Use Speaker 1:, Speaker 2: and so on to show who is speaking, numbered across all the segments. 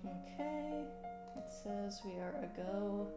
Speaker 1: Okay, it says we are a go.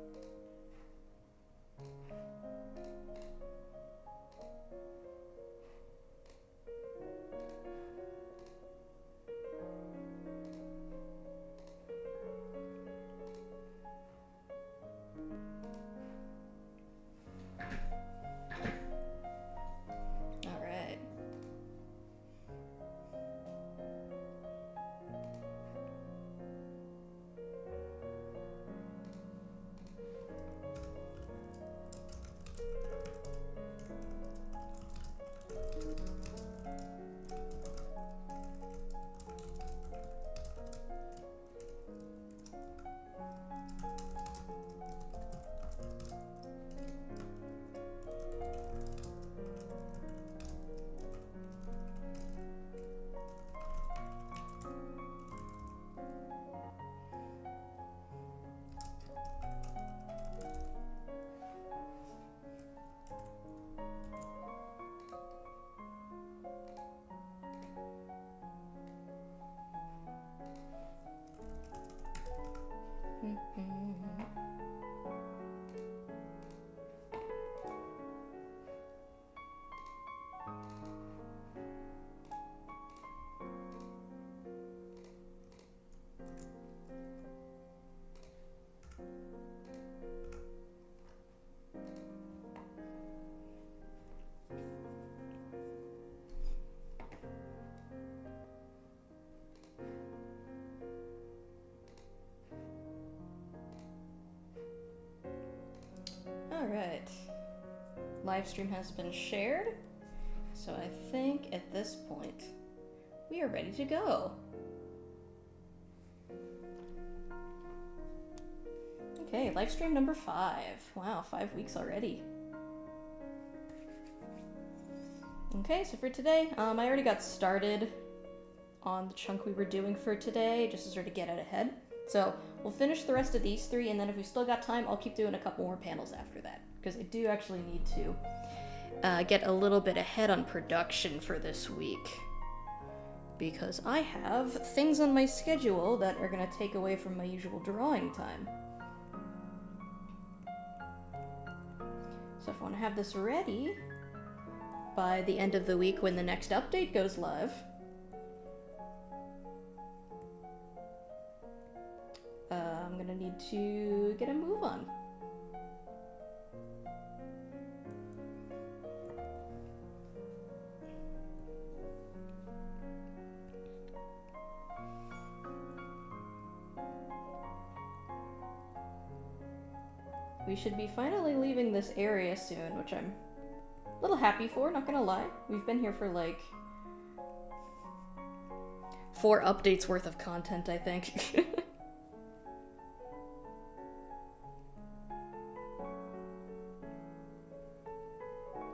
Speaker 1: Alright. Livestream has been shared, so I think at this point we are ready to go. Okay, livestream number 5. Wow, 5 weeks already. Okay, so for today, I already got started on the chunk we were doing for today, just to sort of get it ahead. So we'll finish the rest of these 3, and then if we still got time, I'll keep doing a couple more panels after that, because I do actually need to get a little bit ahead on production for this week, because I have things on my schedule that are going to take away from my usual drawing time. So if I want to have this ready by the end of the week when the next update goes live, I'm gonna need to get a move on. We should be finally leaving this area soon, which I'm a little happy for, not gonna lie. We've been here for like 4 updates worth of content, I think.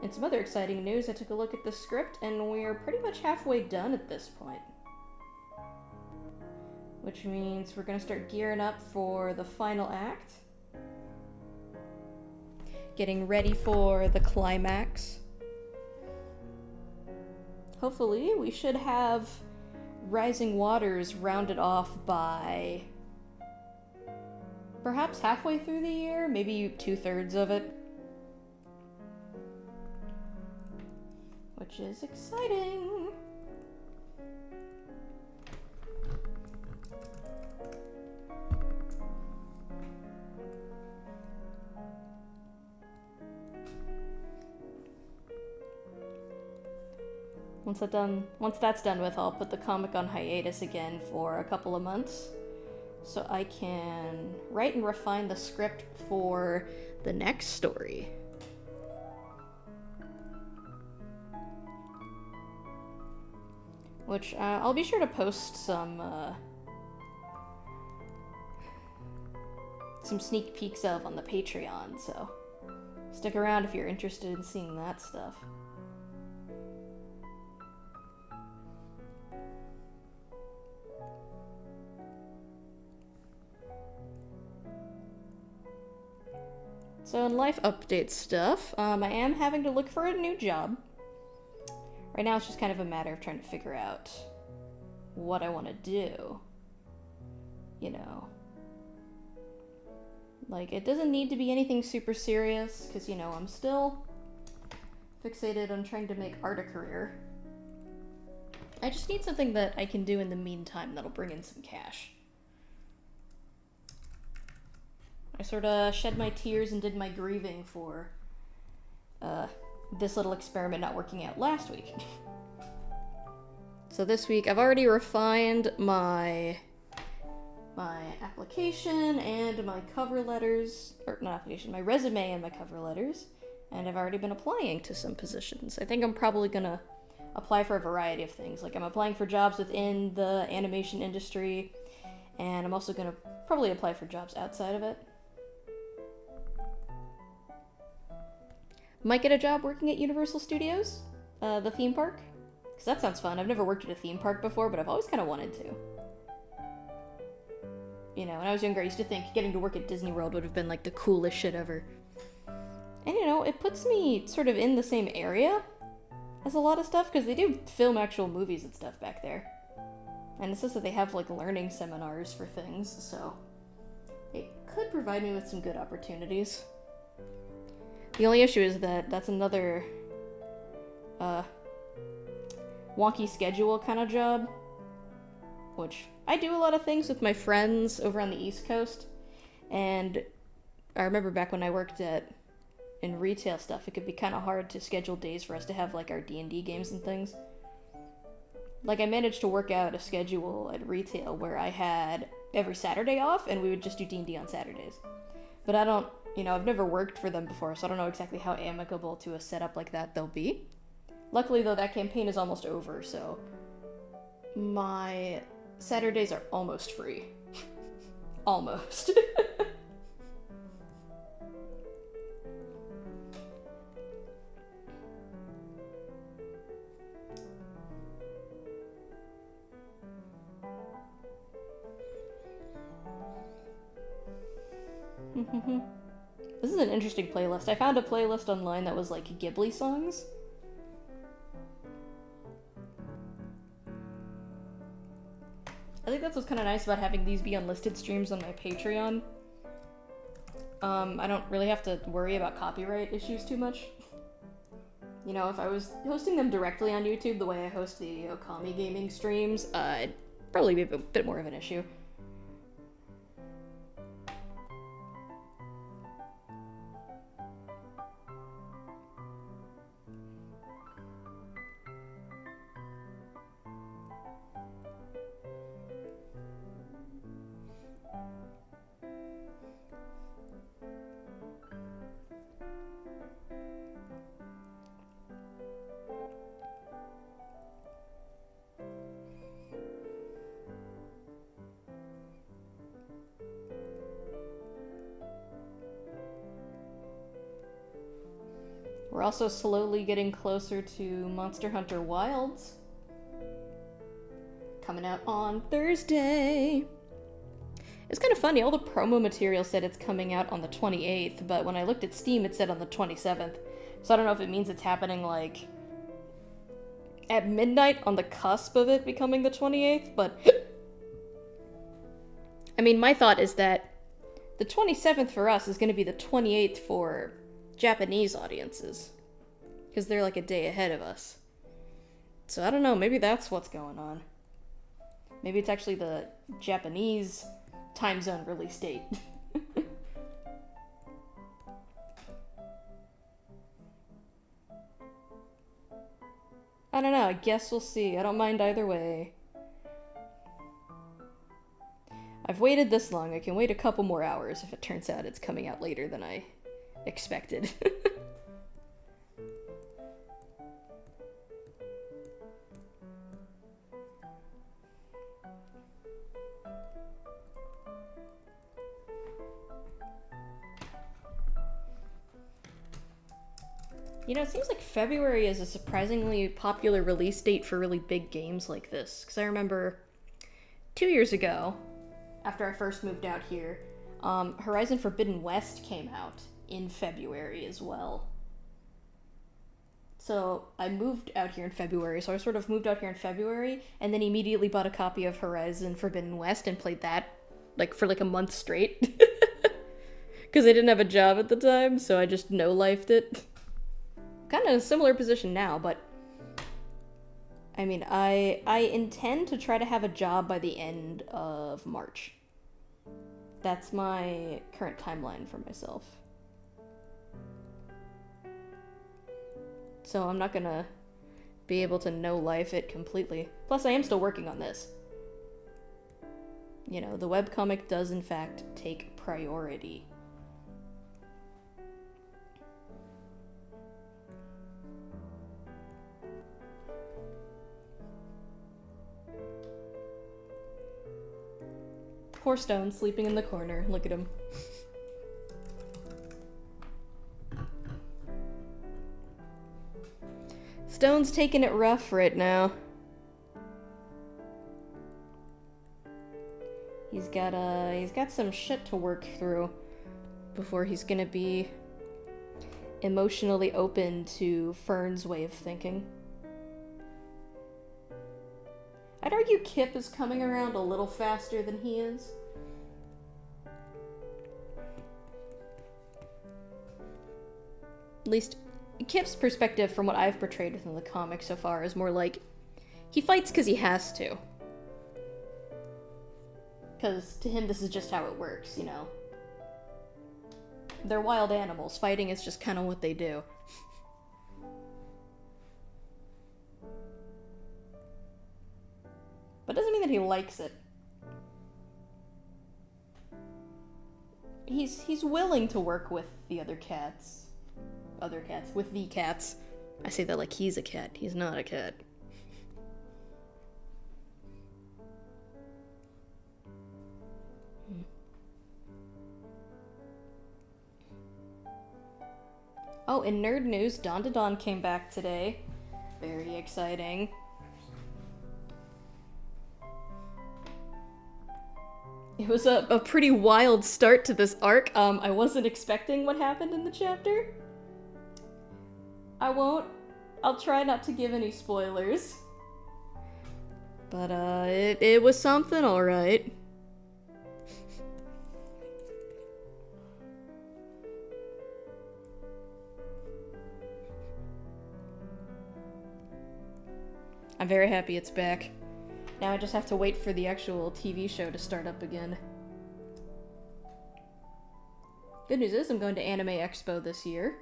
Speaker 1: And some other exciting news, I took a look at the script and we're pretty much halfway done at this point. Which means we're gonna start gearing up for the final act. Getting ready for the climax. Hopefully, we should have Rising Waters rounded off by perhaps halfway through the year, maybe 2/3 of it. Which is exciting. Once that's done with, I'll put the comic on hiatus again for a couple of months, so I can write and refine the script for the next story. Which I'll be sure to post some sneak peeks of on the Patreon, so stick around if you're interested in seeing that stuff. So in life update stuff, I am having to look for a new job. Right now it's just kind of a matter of trying to figure out what I want to do. you know, like, it doesn't need to be anything super serious, because, you know, I'm still fixated on trying to make art a career. I just need something that I can do in the meantime that'll bring in some cash. I sort of shed my tears and did my grieving for this little experiment not working out last week. So this week I've already refined my application and my cover letters, or not application, my resume and my cover letters, and I've already been applying to some positions. I think I'm probably gonna apply for a variety of things. Like, I'm applying for jobs within the animation industry, and I'm also gonna probably apply for jobs outside of it. Might get a job working at Universal Studios, the theme park, because that sounds fun. I've never worked at a theme park before, but I've always kind of wanted to. You know, when I was younger, I used to think getting to work at Disney World would have been like the coolest shit ever. And, you know, it puts me sort of in the same area as a lot of stuff, because they do film actual movies and stuff back there. And it says that they have, like, learning seminars for things, so it could provide me with some good opportunities. The only issue is that that's another wonky schedule kind of job, which I do a lot of things with my friends over on the East Coast, and I remember back when I worked in retail stuff, it could be kind of hard to schedule days for us to have, like, our D&D games and things. Like, I managed to work out a schedule at retail where I had every Saturday off, and we would just do D&D on Saturdays. But I don't, you know, I've never worked for them before, so I don't know exactly how amicable to a setup like that they'll be. Luckily, though, that campaign is almost over, so my Saturdays are almost free. Almost. This is an interesting playlist. I found a playlist online that was like Ghibli songs. I think that's what's kind of nice about having these be unlisted streams on my Patreon. I don't really have to worry about copyright issues too much. You know, if I was hosting them directly on YouTube the way I host the Okami gaming streams, it'd probably be a bit more of an issue. We're also slowly getting closer to Monster Hunter Wilds. Coming out on Thursday. It's kind of funny, all the promo material said it's coming out on the 28th, but when I looked at Steam it said on the 27th. So I don't know if it means it's happening, like, at midnight on the cusp of it becoming the 28th, but I mean, my thought is that the 27th for us is going to be the 28th for Japanese audiences, because they're like a day ahead of us. So I don't know, maybe that's what's going on. Maybe it's actually the Japanese time zone release date. I don't know, I guess we'll see. I don't mind either way. I've waited this long, I can wait a couple more hours if it turns out it's coming out later than I expected. You know, it seems like February is a surprisingly popular release date for really big games like this. Because I remember 2 years ago, after I first moved out here, Horizon Forbidden West came out in February as well. So I moved out here in February, so I sort of moved out here in February, and then immediately bought a copy of Horizon Forbidden West and played that like for like a month straight. Because I didn't have a job at the time, so I just no-lifed it. Kind of in a similar position now, but I mean, I intend to try to have a job by the end of March. That's my current timeline for myself. So I'm not gonna be able to no-life it completely. Plus, I am still working on this. You know, the webcomic does in fact take priority. Poor Stone, sleeping in the corner. Look at him. Stone's taking it rough right now. He's got some shit to work through before he's gonna be emotionally open to Fern's way of thinking. I'd argue Kip is coming around a little faster than he is. At least, Kip's perspective from what I've portrayed within the comic so far is more like, he fights because he has to. Because to him this is just how it works, you know. They're wild animals. Fighting is just kind of what they do. But doesn't mean that he likes it. He's willing to work with the other cats. With the cats. I say that like he's a cat. He's not a cat. Oh, in nerd news, Dawn to Dawn came back today. Very exciting. It was a pretty wild start to this arc. I wasn't expecting what happened in the chapter. I'll try not to give any spoilers. But, it was something, alright. I'm very happy it's back. Now I just have to wait for the actual TV show to start up again. Good news is I'm going to Anime Expo this year.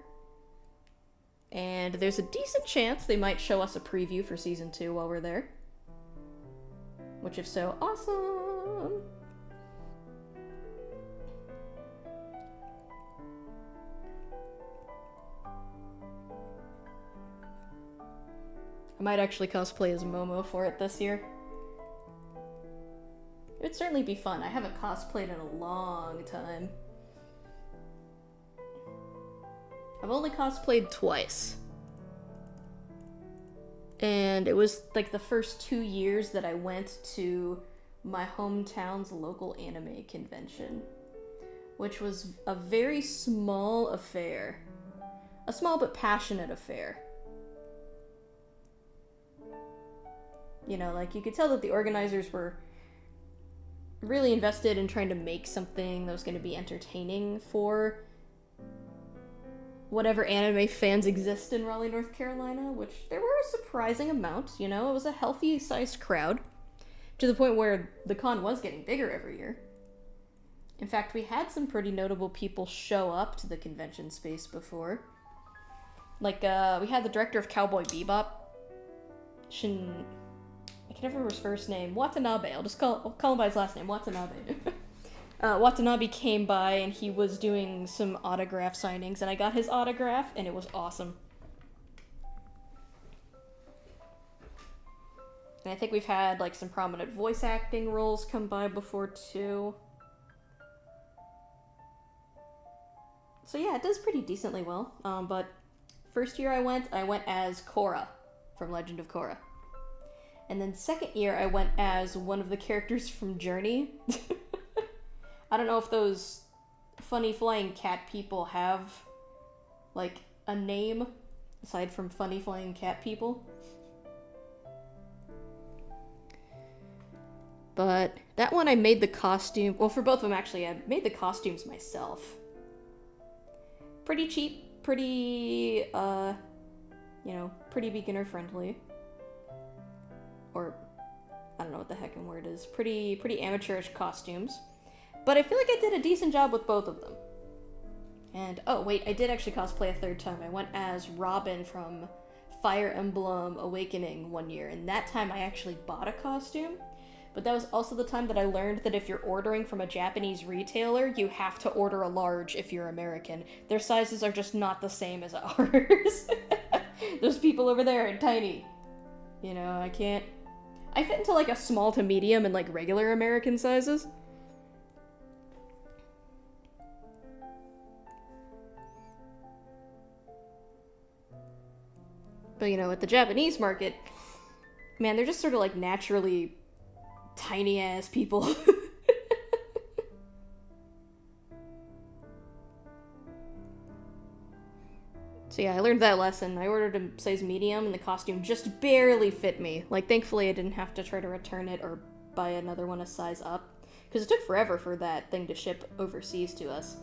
Speaker 1: And there's a decent chance they might show us a preview for Season 2 while we're there. Which, if so, awesome! I might actually cosplay as Momo for it this year. It would certainly be fun. I haven't cosplayed in a long time. I've only cosplayed twice. And it was like the first 2 years that I went to my hometown's local anime convention, which was a very small affair. A small but passionate affair. You know, like, you could tell that the organizers were really invested in trying to make something that was going to be entertaining for whatever anime fans exist in Raleigh, North Carolina, which there were a surprising amount, you know? It was a healthy-sized crowd, to the point where the con was getting bigger every year. In fact, we had some pretty notable people show up to the convention space before. Like, we had the director of Cowboy Bebop, I can never remember his first name. Watanabe. I'll call him by his last name. Watanabe. Watanabe came by and he was doing some autograph signings, and I got his autograph, and it was awesome. And I think we've had like some prominent voice acting roles come by before too. So yeah, it does pretty decently well. But first year I went as Korra from Legend of Korra. And then second year, I went as one of the characters from Journey. I don't know if those funny flying cat people have, like, a name aside from funny flying cat people. But That one I made the costume, well, for both of them actually, I made the costumes myself. Pretty cheap, pretty, you know, pretty beginner friendly. Or, I don't know what the heckin' word is. Pretty amateurish costumes. But I feel like I did a decent job with both of them. And, oh wait, I did actually cosplay a third time. I went as Robin from Fire Emblem Awakening one year, and that time I actually bought a costume. But that was also the time that I learned that if you're ordering from a Japanese retailer, you have to order a large if you're American. Their sizes are just not the same as ours. Those people over there are tiny. You know, I can't... I fit into like a small to medium and like regular American sizes. But you know, at the Japanese market, man, they're just sort of like naturally tiny ass people. So yeah, I learned that lesson. I ordered a size medium and the costume just barely fit me. Like, thankfully I didn't have to try to return it or buy another one a size up. Because it took forever for that thing to ship overseas to us.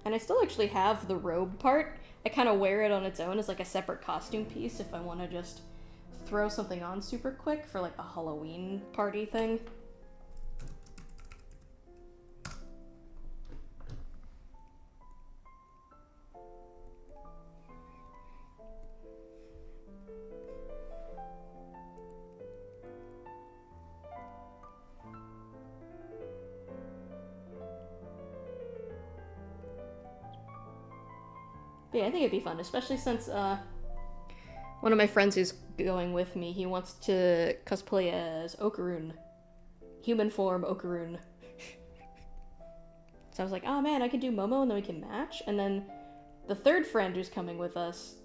Speaker 1: And I still actually have the robe part. I kind of wear it on its own as like a separate costume piece if I want to just throw something on super quick for like a Halloween party thing. But yeah, I think it'd be fun, especially since one of my friends who's going with me, he wants to cosplay as Okarun. Human form Okarun. So I was like, oh man, I could do Momo and then we can match. And then the third friend who's coming with us,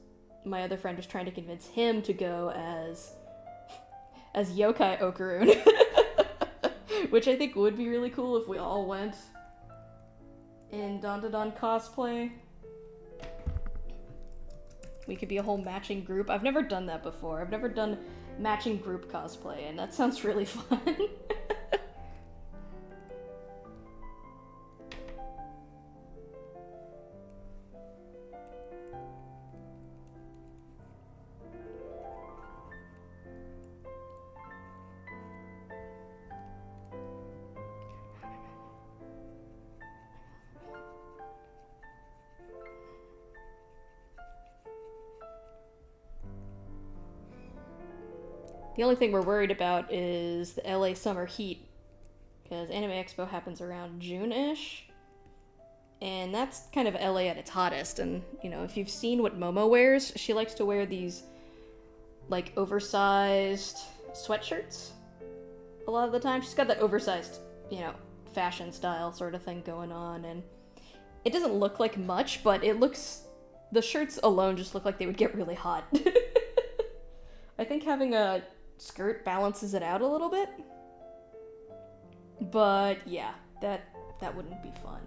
Speaker 1: my other friend was trying to convince him to go as Yokai Okarun. Which I think would be really cool if we all went in Dandadan cosplay. We could be a whole matching group. I've never done that before. I've never done matching group cosplay, and that sounds really fun. The only thing we're worried about is the LA summer heat, because Anime Expo happens around June-ish, and that's kind of LA at its hottest. And, you know, if you've seen what Momo wears, she likes to wear these, like, oversized sweatshirts a lot of the time. She's got that oversized, you know, fashion style sort of thing going on, and it doesn't look like much, but it looks... the shirts alone just look like they would get really hot. I think having a skirt balances it out a little bit. But yeah, that wouldn't be fun.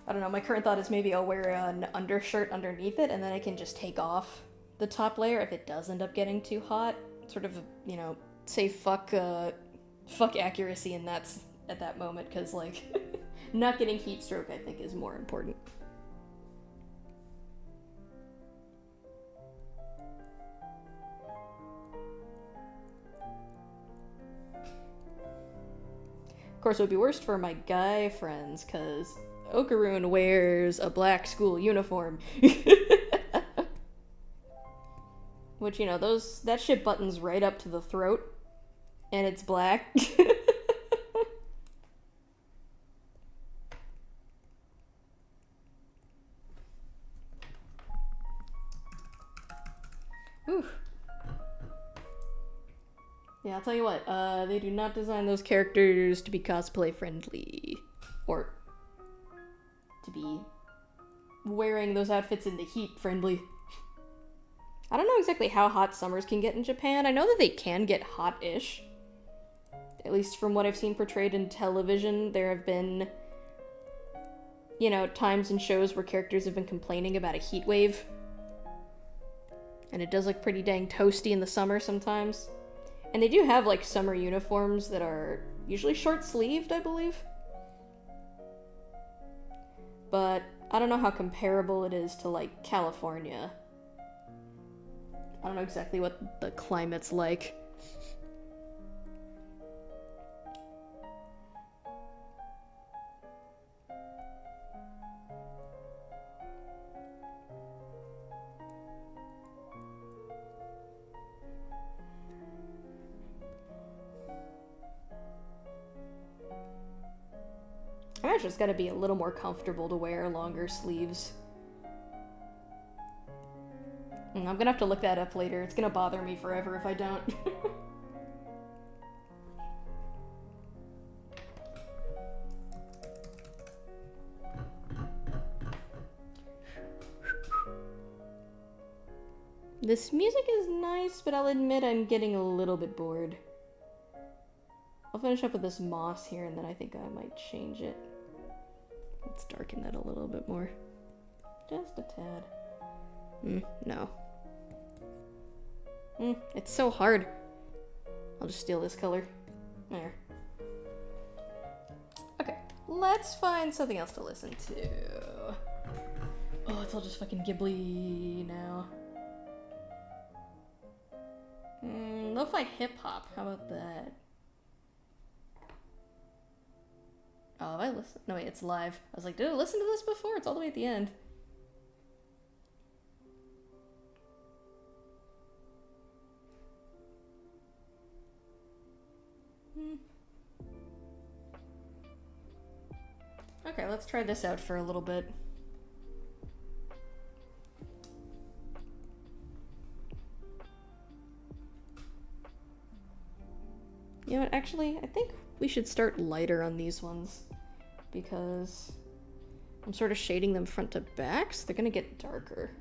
Speaker 1: I don't know, my current thought is maybe I'll wear an undershirt underneath it and then I can just take off the top layer if it does end up getting too hot. Sort of, you know, say fuck accuracy in that at that moment, because like not getting heat stroke I think is more important. Of course, it would be worst for my guy friends, because Okarun wears a black school uniform. Which, you know, that shit buttons right up to the throat, and it's black. Ooh. Yeah, I'll tell you what, they do not design those characters to be cosplay friendly. Or to be wearing those outfits in the heat friendly. I don't know exactly how hot summers can get in Japan. I know that they can get hot-ish. At least from what I've seen portrayed in television, there have been, you know, times in shows where characters have been complaining about a heat wave. And it does look pretty dang toasty in the summer sometimes. And they do have, like, summer uniforms that are usually short-sleeved, I believe. But I don't know how comparable it is to, like, California. I don't know exactly what the climate's like. I imagine it's gotta be a little more comfortable to wear longer sleeves. I'm gonna have to look that up later. It's gonna bother me forever if I don't. This music is nice, but I'll admit I'm getting a little bit bored. I'll finish up with this moss here, and then I think I might change it. Let's darken that a little bit more. Just a tad. No. It's so hard. I'll just steal this color. There. Okay, let's find something else to listen to. Oh, it's all just fucking Ghibli now. Lo-fi hip-hop, how about that? Oh, have I listened? No, wait, it's live. I was like, did I listen to this before? It's all the way at the end. Okay, let's try this out for a little bit. You know what, actually, I think we should start lighter on these ones, because I'm sort of shading them front to back, so they're gonna get darker.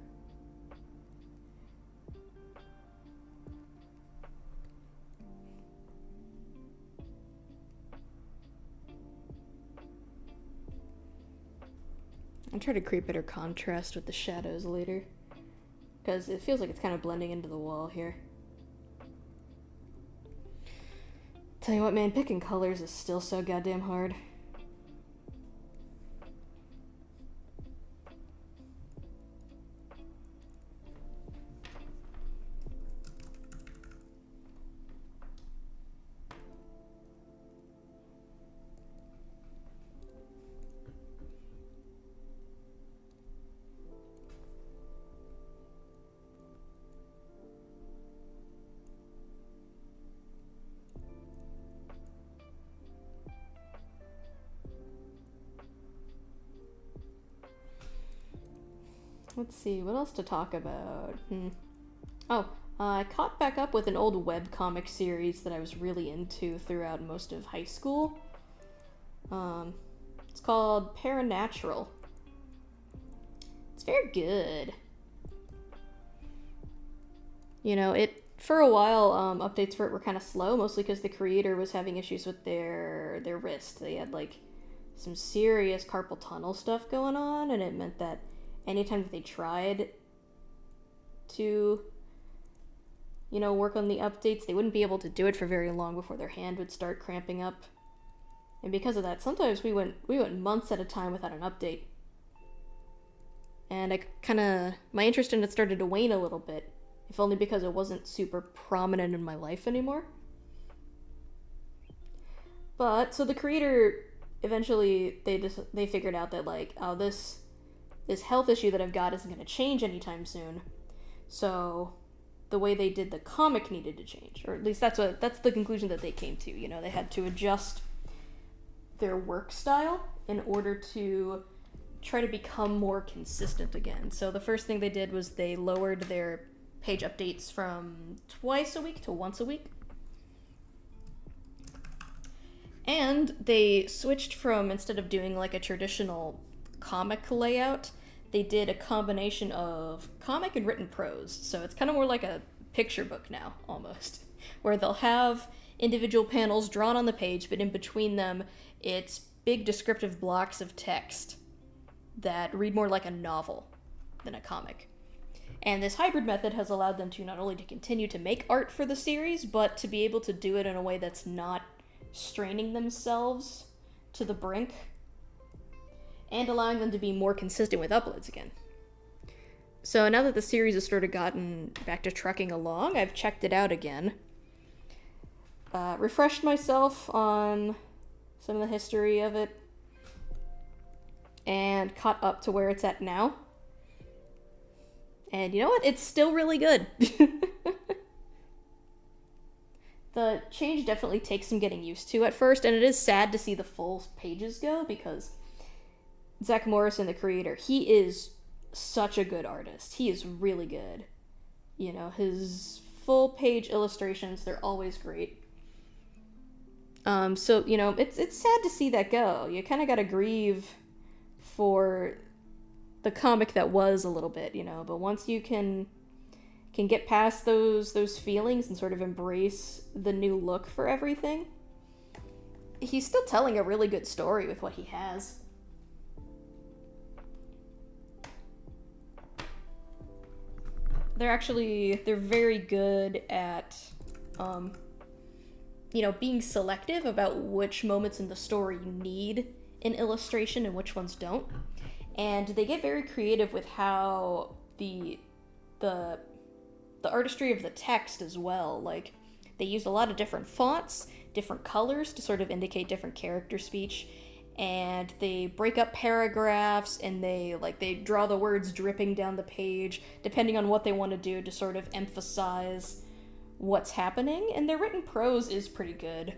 Speaker 1: I'll try to create better contrast with the shadows later, because it feels like it's kind of blending into the wall here. Tell you what, man, picking colors is still so goddamn hard. Let's see, what else to talk about? I caught back up with an old webcomic series that I was really into throughout most of high school. It's called Paranatural. It's very good. You know, for a while, updates for it were kind of slow, mostly because the creator was having issues with their wrist. They had, like, some serious carpal tunnel stuff going on, and it meant that anytime that they tried to, you know, work on the updates, they wouldn't be able to do it for very long before their hand would start cramping up. And because of that, sometimes we went months at a time without an update. And my interest in it started to wane a little bit, if only because it wasn't super prominent in my life anymore. But, so the creator, eventually, they figured out that, like, oh, this health issue that I've got isn't going to change anytime soon. So the way they did the comic needed to change, or at least that's the conclusion that they came to. You know, they had to adjust their work style in order to try to become more consistent again. So the first thing they did was they lowered their page updates from twice a week to once a week. And they switched from, instead of doing like a traditional comic layout, they did a combination of comic and written prose. So it's kind of more like a picture book now, almost, where they'll have individual panels drawn on the page, but in between them, it's big descriptive blocks of text that read more like a novel than a comic. And this hybrid method has allowed them to not only to continue to make art for the series, but to be able to do it in a way that's not straining themselves to the brink, and allowing them to be more consistent with uploads again. So now that the series has sort of gotten back to trucking along, I've checked it out again. Refreshed myself on some of the history of it, and caught up to where it's at now. And you know what? It's still really good. The change definitely takes some getting used to at first, and it is sad to see the full pages go, because Zach Morrison, the creator, he is such a good artist. He is really good. You know, his full page illustrations, they're always great. So, you know, it's sad to see that go. You kind of gotta grieve for the comic that was a little bit, you know, but once you can get past those feelings and sort of embrace the new look for everything, he's still telling a really good story with what he has. They're very good at, you know, being selective about which moments in the story need an illustration and which ones don't. And they get very creative with how the artistry of the text as well. Like, they use a lot of different fonts, different colors to sort of indicate different character speech, and they break up paragraphs, and they draw the words dripping down the page, depending on what they want to do to sort of emphasize what's happening. And their written prose is pretty good,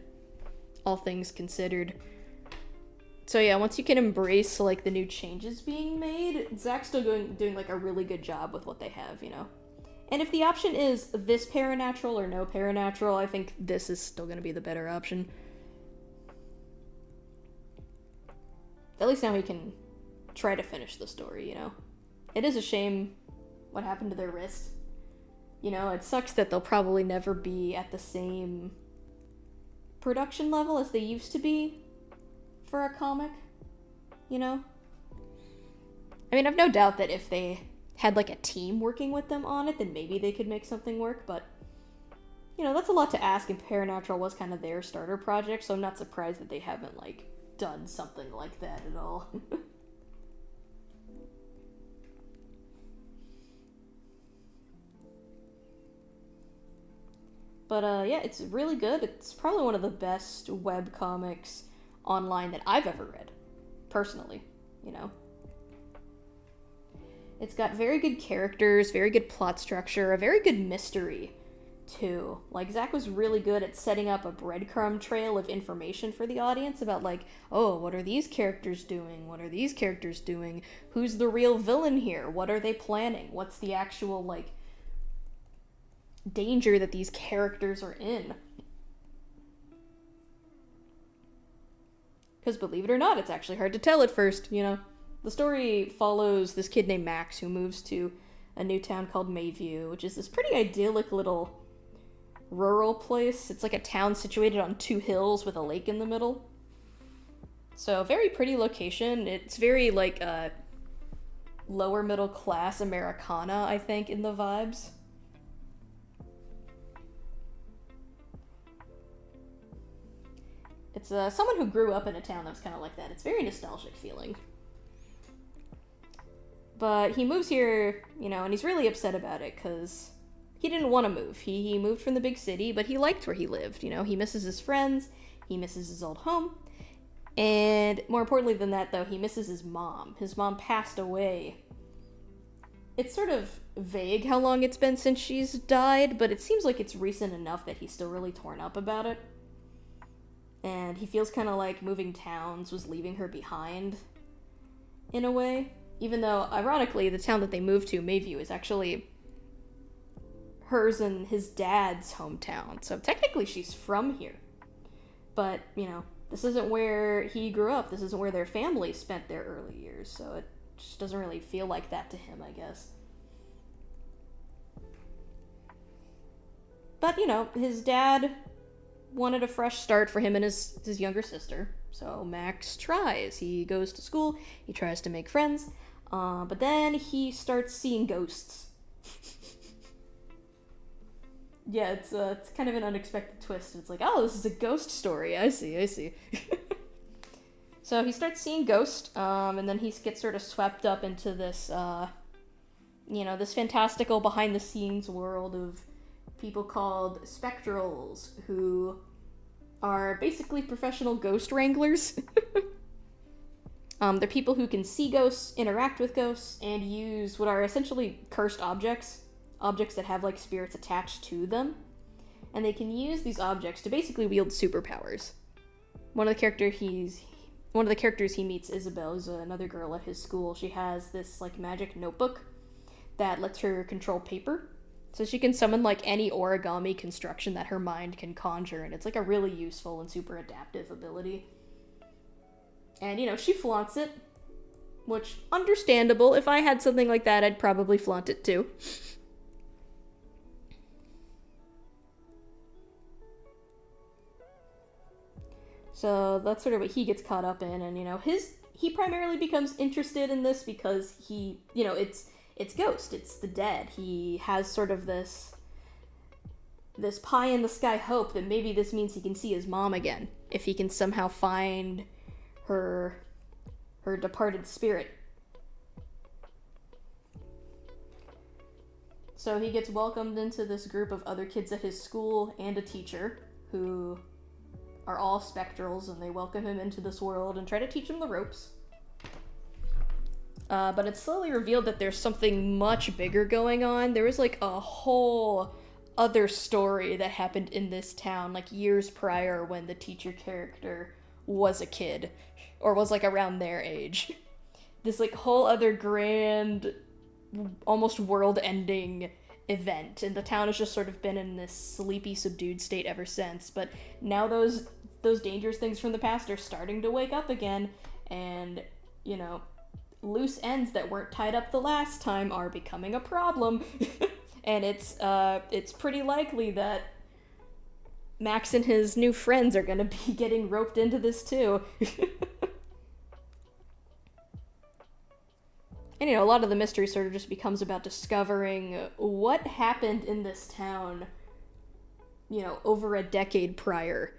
Speaker 1: all things considered. So yeah, once you can embrace like the new changes being made, Zach's still doing like a really good job with what they have, you know. And if the option is this paranatural or no paranatural, I think this is still going to be the better option. At least now he can try to finish the story, you know. It is a shame what happened to their wrist. You know, it sucks that they'll probably never be at the same production level as they used to be for a comic, you know? I mean, I've no doubt that if they had like a team working with them on it, then maybe they could make something work, but you know, that's a lot to ask, and Paranatural was kind of their starter project, so I'm not surprised that they haven't like done something like that at all. But yeah, it's really good. It's probably one of the best web comics online that I've ever read, personally, you know. It's got very good characters, very good plot structure, a very good mystery, too. Like, Zach was really good at setting up a breadcrumb trail of information for the audience about, like, oh, what are these characters doing? What are these characters doing? Who's the real villain here? What are they planning? What's the actual, like, danger that these characters are in? Because believe it or not, it's actually hard to tell at first, you know. The story follows this kid named Max who moves to a new town called Mayview, which is this pretty idyllic little rural place. It's like a town situated on two hills with a lake in the middle. So, very pretty location. It's very, like, lower middle class Americana, I think, in the vibes. It's someone who grew up in a town that was kind of like that. It's very nostalgic feeling. But he moves here, you know, and he's really upset about it because he didn't want to move. He moved from the big city, but he liked where he lived, you know. He misses his friends, he misses his old home, and more importantly than that, though, he misses his mom. His mom passed away. It's sort of vague how long it's been since she's died, but it seems like it's recent enough that he's still really torn up about it. And he feels kind of like moving towns was leaving her behind, in a way. Even though, ironically, the town that they moved to, Mayview, is actually hers and his dad's hometown. So technically she's from here. But, you know, this isn't where he grew up. This isn't where their family spent their early years. So it just doesn't really feel like that to him, I guess. But, you know, his dad wanted a fresh start for him and his younger sister. So Max tries. He goes to school, he tries to make friends, but then he starts seeing ghosts Yeah, it's kind of an unexpected twist. It's like, oh, this is a ghost story. I see. So he starts seeing ghosts, and then he gets sort of swept up into this, this fantastical behind-the-scenes world of people called spectrals, who are basically professional ghost wranglers. They're people who can see ghosts, interact with ghosts, and use what are essentially cursed objects that have, like, spirits attached to them. And they can use these objects to basically wield superpowers. One of the characters he meets, Isabel, is another girl at his school. She has this, like, magic notebook that lets her control paper. So she can summon, like, any origami construction that her mind can conjure, and it's, like, a really useful and super adaptive ability. And, she flaunts it, which, understandable. If I had something like that, I'd probably flaunt it too. So that's sort of what he gets caught up in, and, he primarily becomes interested in this because it's Ghost, it's the dead. He has sort of this pie-in-the-sky hope that maybe this means he can see his mom again, if he can somehow find her departed spirit. So he gets welcomed into this group of other kids at his school and a teacher who are all spectrals, and they welcome him into this world and try to teach him the ropes. But it's slowly revealed that there's something much bigger going on. There was, like, a whole other story that happened in this town, like, years prior, when the teacher character was a kid, or was, like, around their age. This, like, whole other grand, almost world-ending event, and the town has just sort of been in this sleepy, subdued state ever since. But now those dangerous things from the past are starting to wake up again, and, loose ends that weren't tied up the last time are becoming a problem. And it's pretty likely that Max and his new friends are gonna be getting roped into this too. And, a lot of the mystery sort of just becomes about discovering what happened in this town, over a decade prior.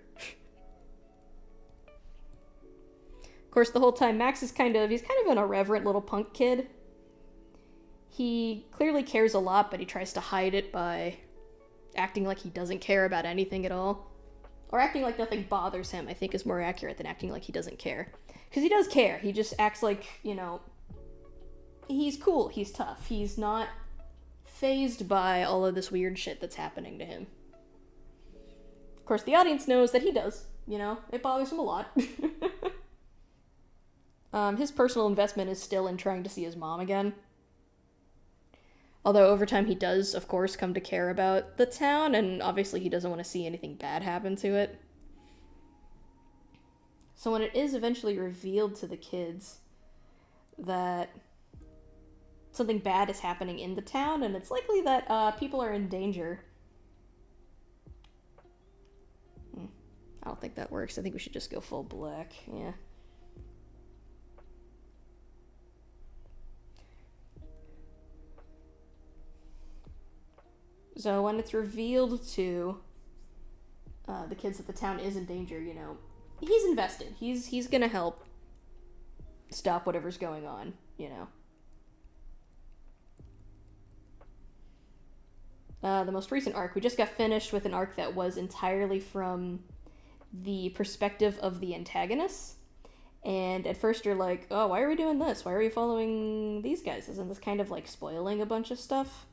Speaker 1: Of course, the whole time, Max is kind of an irreverent little punk kid. He clearly cares a lot, but he tries to hide it by acting like he doesn't care about anything at all. Or acting like nothing bothers him, I think, is more accurate than acting like he doesn't care. Because he does care, he just acts like, he's cool, he's tough, he's not fazed by all of this weird shit that's happening to him. Of course, the audience knows that he does, it bothers him a lot. His personal investment is still in trying to see his mom again. Although over time he does, of course, come to care about the town, and obviously he doesn't want to see anything bad happen to it. So when it is eventually revealed to the kids that something bad is happening in the town, and it's likely that people are in danger. I don't think that works. I think we should just go full black. Yeah. So when it's revealed to the kids that the town is in danger, he's invested. He's gonna help stop whatever's going on, The most recent arc, we just got finished with an arc that was entirely from the perspective of the antagonists. And at first you're like, oh, why are we doing this? Why are we following these guys? Isn't this kind of like spoiling a bunch of stuff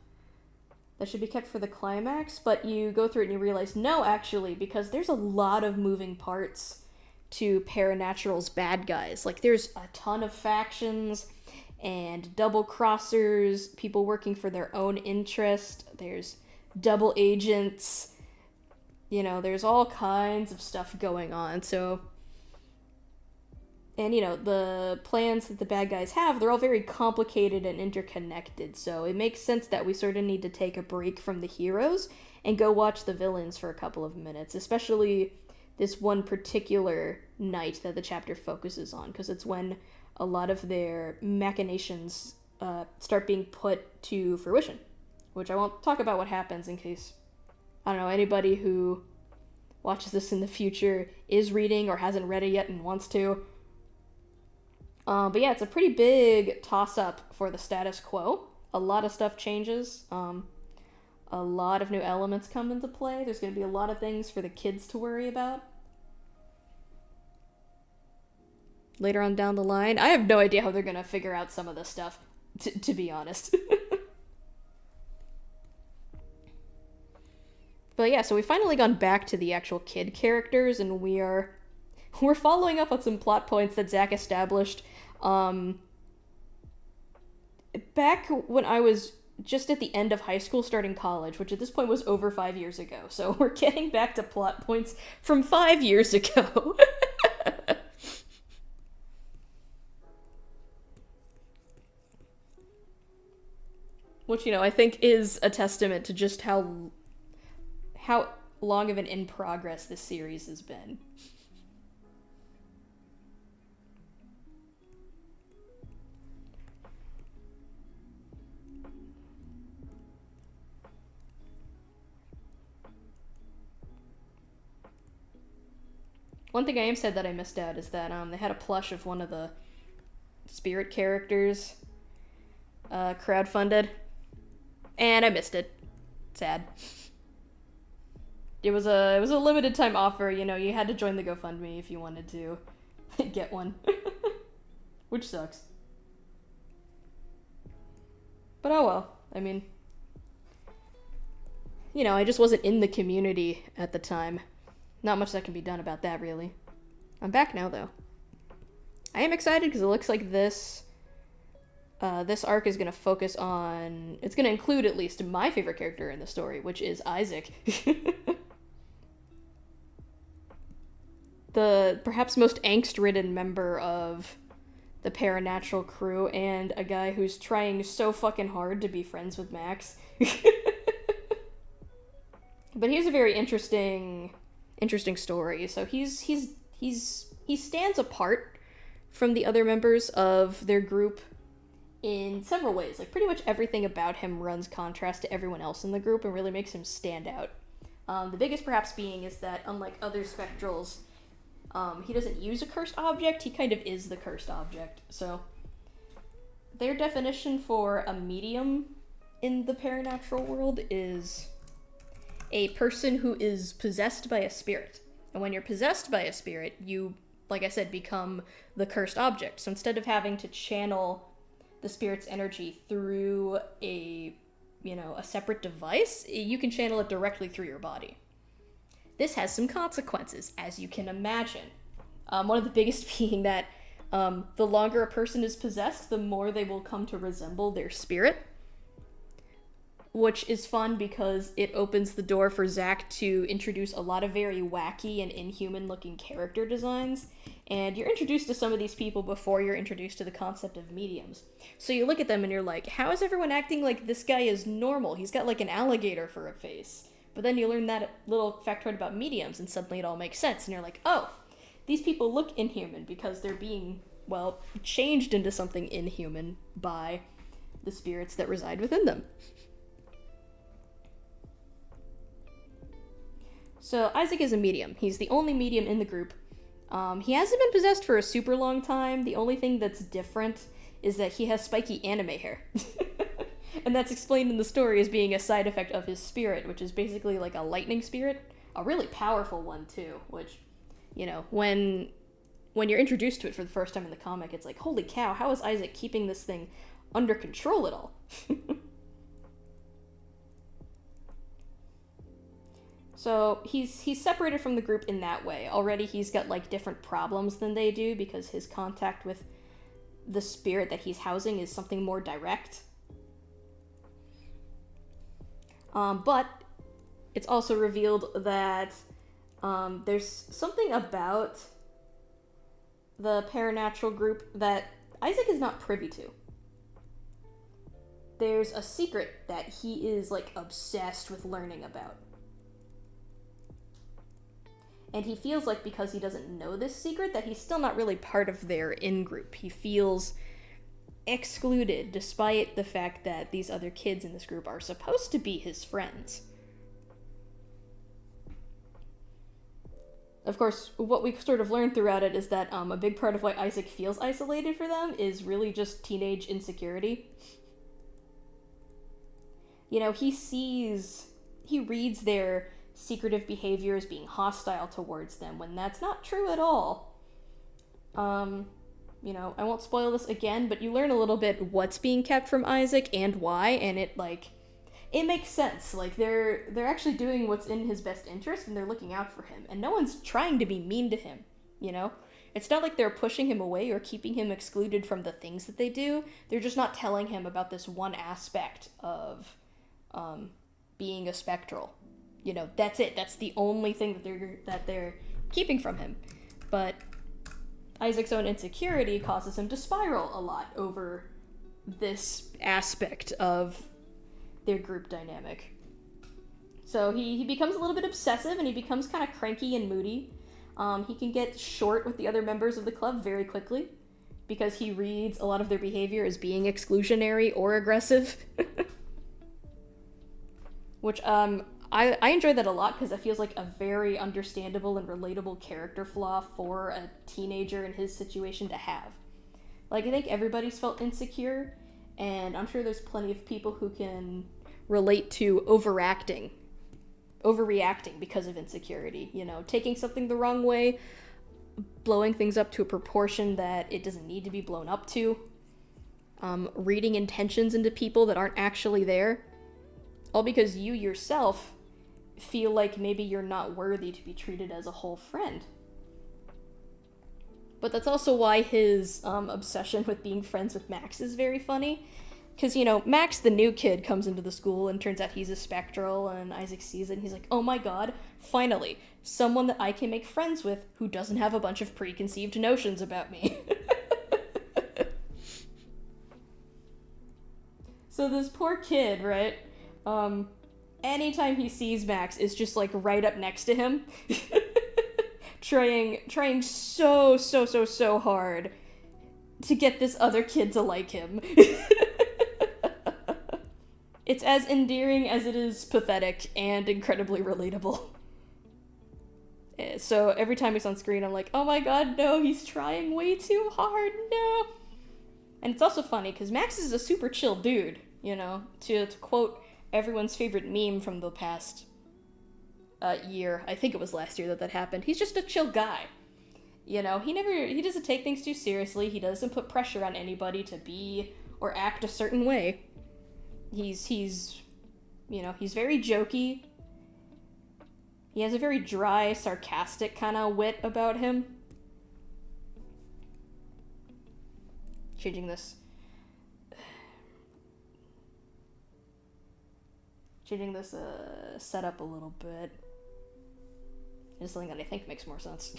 Speaker 1: that should be kept for the climax? But you go through it and you realize, no, actually, because there's a lot of moving parts to Paranatural's bad guys. Like, there's a ton of factions and double-crossers, people working for their own interest. There's double agents. There's all kinds of stuff going on. So, and, the plans that the bad guys have, they're all very complicated and interconnected. So it makes sense that we sort of need to take a break from the heroes and go watch the villains for a couple of minutes, especially this one particular night that the chapter focuses on, because it's when a lot of their machinations start being put to fruition. which I won't talk about what happens in case, I don't know, anybody who watches this in the future is reading or hasn't read it yet and wants to. But yeah, it's a pretty big toss-up for the status quo. A lot of stuff changes. A lot of new elements come into play. There's going to be a lot of things for the kids to worry about later on down the line. I have no idea how they're going to figure out some of this stuff, to be honest. But yeah, so we've finally gone back to the actual kid characters, and we're following up on some plot points that Zach established back when I was just at the end of high school starting college, which at this point was over 5 years ago. So we're getting back to plot points from 5 years ago. Which, I think is a testament to just how long of an in progress this series has been. One thing I am sad that I missed out is that they had a plush of one of the spirit characters crowdfunded, and I missed it. Sad. It was a limited time offer, you had to join the GoFundMe if you wanted to get one. Which sucks. But oh well. I mean, I just wasn't in the community at the time. Not much that can be done about that, really. I'm back now, though. I am excited because it looks like this arc is going to focus on... It's going to include at least my favorite character in the story, which is Isaac. The perhaps most angst-ridden member of the Paranatural crew, and a guy who's trying so fucking hard to be friends with Max. But he has a very interesting story. So he stands apart from the other members of their group in several ways. Like, pretty much everything about him runs contrast to everyone else in the group and really makes him stand out. The biggest perhaps being is that, unlike other spectrals, he doesn't use a cursed object, he kind of is the cursed object. So their definition for a medium in the Paranatural world is a person who is possessed by a spirit. And when you're possessed by a spirit, you, like I said, become the cursed object. So instead of having to channel the spirit's energy through a separate device, you can channel it directly through your body. This has some consequences, as you can imagine. One of the biggest being that the longer a person is possessed, the more they will come to resemble their spirit. Which is fun because it opens the door for Zach to introduce a lot of very wacky and inhuman-looking character designs. And you're introduced to some of these people before you're introduced to the concept of mediums. So you look at them and you're like, how is everyone acting like this guy is normal? He's got like an alligator for a face. But then you learn that little factoid about mediums, and suddenly it all makes sense. And you're like, oh, these people look inhuman because they're being, changed into something inhuman by the spirits that reside within them. So Isaac is a medium. He's the only medium in the group. He hasn't been possessed for a super long time. The only thing that's different is that he has spiky anime hair. And that's explained in the story as being a side effect of his spirit, which is basically like a lightning spirit. A really powerful one, too, which, when you're introduced to it for the first time in the comic, it's like, holy cow, how is Isaac keeping this thing under control at all? So he's separated from the group in that way. Already he's got like different problems than they do because his contact with the spirit that he's housing is something more direct. But it's also revealed that there's something about the Paranatural group that Isaac is not privy to. There's a secret that he is like obsessed with learning about. And he feels like because he doesn't know this secret that he's still not really part of their in-group. He feels excluded despite the fact that these other kids in this group are supposed to be his friends. Of course, what we sort of learned throughout it is that a big part of why Isaac feels isolated for them is really just teenage insecurity. You know, he reads their secretive behavior as being hostile towards them, when that's not true at all. You know, I won't spoil this again, but you learn a little bit what's being kept from Isaac and why, and it makes sense. Like, they're actually doing what's in his best interest, and they're looking out for him, and no one's trying to be mean to him, you know? It's not like they're pushing him away or keeping him excluded from the things that they do. They're just not telling him about this one aspect of being a spectral. You know, that's it. That's the only thing that they're keeping from him. But Isaac's own insecurity causes him to spiral a lot over this aspect of their group dynamic. So he becomes a little bit obsessive, and he becomes kind of cranky and moody. He can get short with the other members of the club very quickly because he reads a lot of their behavior as being exclusionary or aggressive. Which I enjoy that a lot because it feels like a very understandable and relatable character flaw for a teenager in his situation to have. Like, I think everybody's felt insecure, and I'm sure there's plenty of people who can relate to overreacting because of insecurity. You know, taking something the wrong way, blowing things up to a proportion that it doesn't need to be blown up to, reading intentions into people that aren't actually there, all because you yourself feel like maybe you're not worthy to be treated as a whole friend. But that's also why his obsession with being friends with Max is very funny. Because, you know, Max, the new kid, comes into the school and turns out he's a spectral, and Isaac sees it and he's like, oh my god, finally, someone that I can make friends with who doesn't have a bunch of preconceived notions about me. So this poor kid, right? Anytime he sees Max, is just like right up next to him. trying so hard to get this other kid to like him. It's as endearing as it is pathetic and incredibly relatable. So every time he's on screen, I'm like, oh my god, no, he's trying way too hard, no. And it's also funny, because Max is a super chill dude, you know, to quote everyone's favorite meme from the past year. I think it was last year that happened. He's just a chill guy. You know, he doesn't take things too seriously. He doesn't put pressure on anybody to be or act a certain way. He's very jokey. He has a very dry, sarcastic kind of wit about him. Changing this setup a little bit. It's something that I think makes more sense.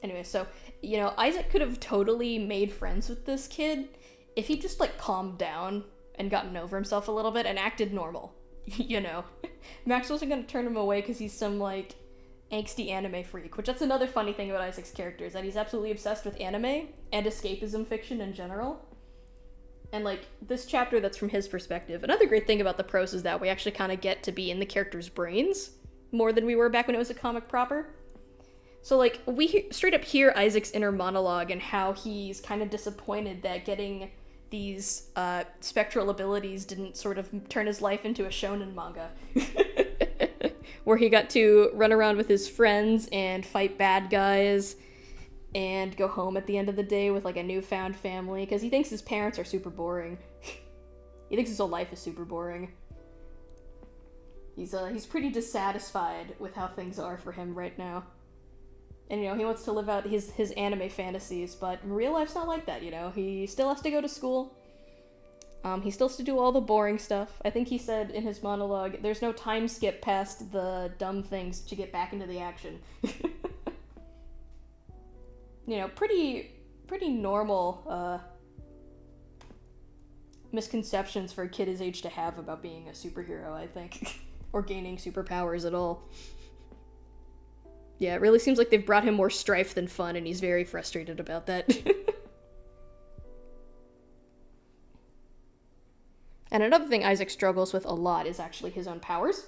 Speaker 1: Anyway, so, you know, Isaac could have totally made friends with this kid if he just, like, calmed down and gotten over himself a little bit and acted normal, you know? Max wasn't gonna turn him away because he's some, like, angsty anime freak, which that's another funny thing about Isaac's character, is that he's absolutely obsessed with anime and escapism fiction in general. And, like, this chapter that's from his perspective. Another great thing about the prose is that we actually kind of get to be in the character's brains more than we were back when it was a comic proper. So, like, we straight up hear Isaac's inner monologue and how he's kind of disappointed that getting these spectral abilities didn't sort of turn his life into a shonen manga. Where he got to run around with his friends and fight bad guys and go home at the end of the day with, like, a newfound family, because he thinks his parents are super boring. He thinks his whole life is super boring. He's pretty dissatisfied with how things are for him right now. And, you know, he wants to live out his anime fantasies, but real life's not like that, you know? He still has to go to school. He still has to do all the boring stuff. I think he said in his monologue, there's no time skip past the dumb things to get back into the action. You know, pretty normal misconceptions for a kid his age to have about being a superhero, I think. Or gaining superpowers at all. Yeah, it really seems like they've brought him more strife than fun, and he's very frustrated about that. And another thing Isaac struggles with a lot is actually his own powers.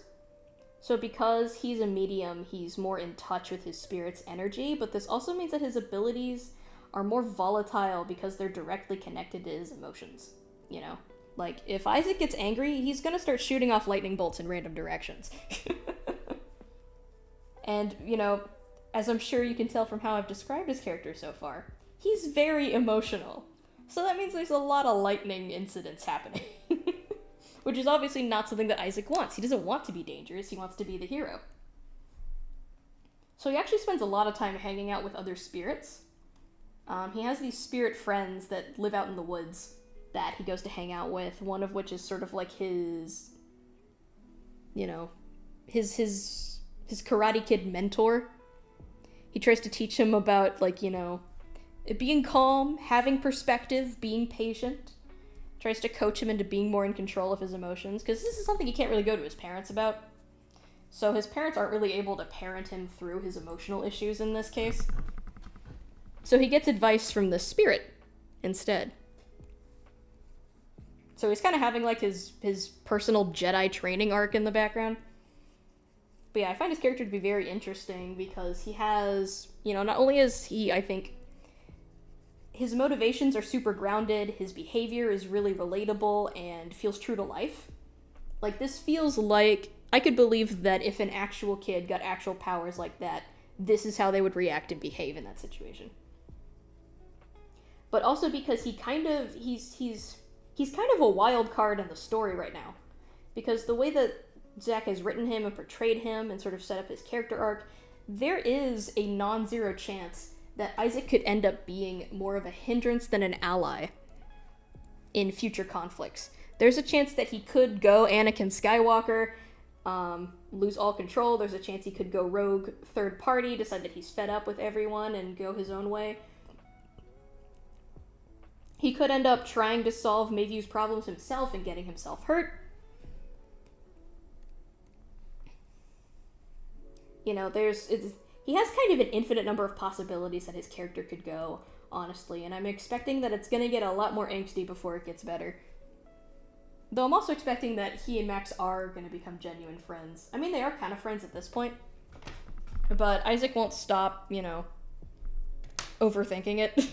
Speaker 1: So because he's a medium, he's more in touch with his spirit's energy, but this also means that his abilities are more volatile because they're directly connected to his emotions, you know? Like, if Isaac gets angry, he's gonna start shooting off lightning bolts in random directions. And, you know, as I'm sure you can tell from how I've described his character so far, he's very emotional. So that means there's a lot of lightning incidents happening. Which is obviously not something that Isaac wants. He doesn't want to be dangerous, he wants to be the hero. So he actually spends a lot of time hanging out with other spirits. He has these spirit friends that live out in the woods that he goes to hang out with, one of which is sort of like his, you know, his Karate Kid mentor. He tries to teach him about, like, you know, being calm, having perspective, being patient. Tries to coach him into being more in control of his emotions, because this is something he can't really go to his parents about. So his parents aren't really able to parent him through his emotional issues in this case. So he gets advice from the spirit instead. So he's kind of having like his personal Jedi training arc in the background. But yeah, I find his character to be very interesting because he has, you know, not only is he, I think, his motivations are super grounded, his behavior is really relatable and feels true to life. Like, this feels like I could believe that if an actual kid got actual powers like that, this is how they would react and behave in that situation. But also because he's kind of a wild card in the story right now. Because the way that Zach has written him and portrayed him and sort of set up his character arc, there is a non-zero chance that Isaac could end up being more of a hindrance than an ally in future conflicts. There's a chance that he could go Anakin Skywalker, lose all control. There's a chance he could go rogue third party, decide that he's fed up with everyone and go his own way. He could end up trying to solve Mayview's problems himself and getting himself hurt. You know, he has kind of an infinite number of possibilities that his character could go, honestly, and I'm expecting that it's going to get a lot more angsty before it gets better. Though I'm also expecting that he and Max are going to become genuine friends. I mean, they are kind of friends at this point, but Isaac won't stop, you know, overthinking it.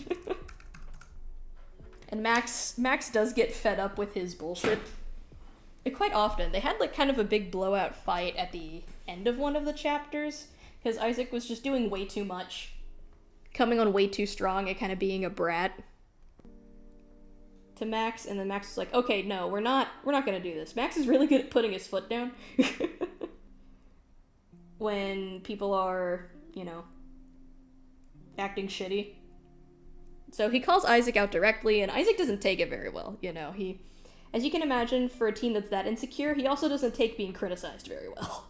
Speaker 1: And Max does get fed up with his bullshit. Quite often. They had, like, kind of a big blowout fight at the end of one of the chapters, because Isaac was just doing way too much, coming on way too strong and kind of being a brat to Max, and then Max was like, okay, no, we're not gonna do this. Max is really good at putting his foot down when people are, you know, acting shitty. So he calls Isaac out directly, and Isaac doesn't take it very well, you know. He, as you can imagine, for a teen that's that insecure, he also doesn't take being criticized very well.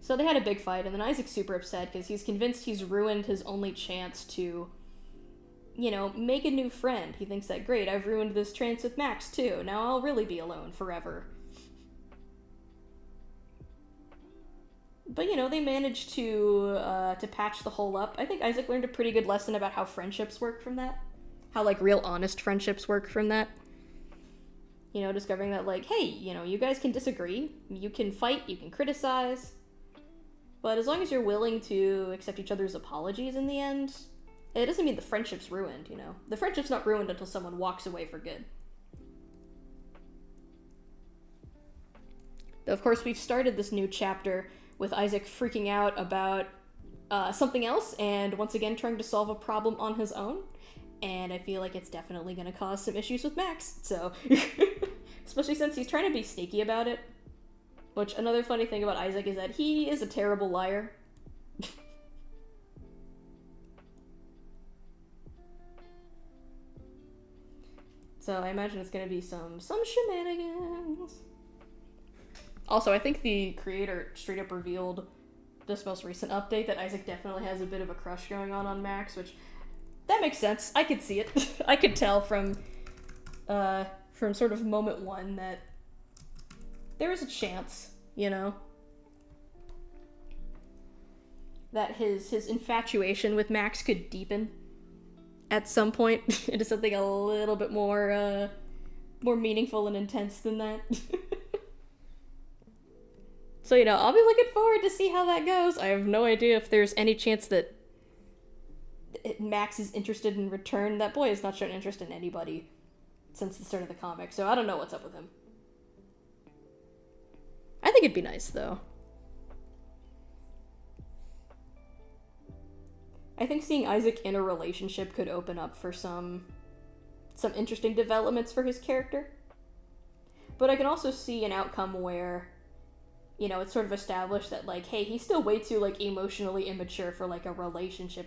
Speaker 1: So they had a big fight, and then Isaac's super upset because he's convinced he's ruined his only chance to, you know, make a new friend. He thinks that, great, I've ruined this chance with Max too. Now I'll really be alone forever. But, you know, they managed to patch the hole up. I think Isaac learned a pretty good lesson about how friendships work from that. How, like, real honest friendships work from that. You know, discovering that, like, hey, you know, you guys can disagree. You can fight, you can criticize. But as long as you're willing to accept each other's apologies in the end, it doesn't mean the friendship's ruined, you know? The friendship's not ruined until someone walks away for good. Though, of course, we've started this new chapter with Isaac freaking out about something else, and once again trying to solve a problem on his own. And I feel like it's definitely going to cause some issues with Max, so... Especially since he's trying to be sneaky about it. Which, another funny thing about Isaac is that he is a terrible liar. So I imagine it's gonna be some shenanigans. Also, I think the creator straight up revealed this most recent update that Isaac definitely has a bit of a crush going on Max, which, that makes sense. I could see it. I could tell from sort of moment one that there was a chance, you know, that his infatuation with Max could deepen at some point into something a little bit more more meaningful and intense than that. So, you know, I'll be looking forward to see how that goes. I have no idea if there's any chance that Max is interested in return. That boy has not shown interest in anybody since the start of the comic, so I don't know what's up with him. I think it'd be nice, though. I think seeing Isaac in a relationship could open up for some interesting developments for his character. But I can also see an outcome where, you know, it's sort of established that, like, hey, he's still way too, like, emotionally immature for, like, a relationship.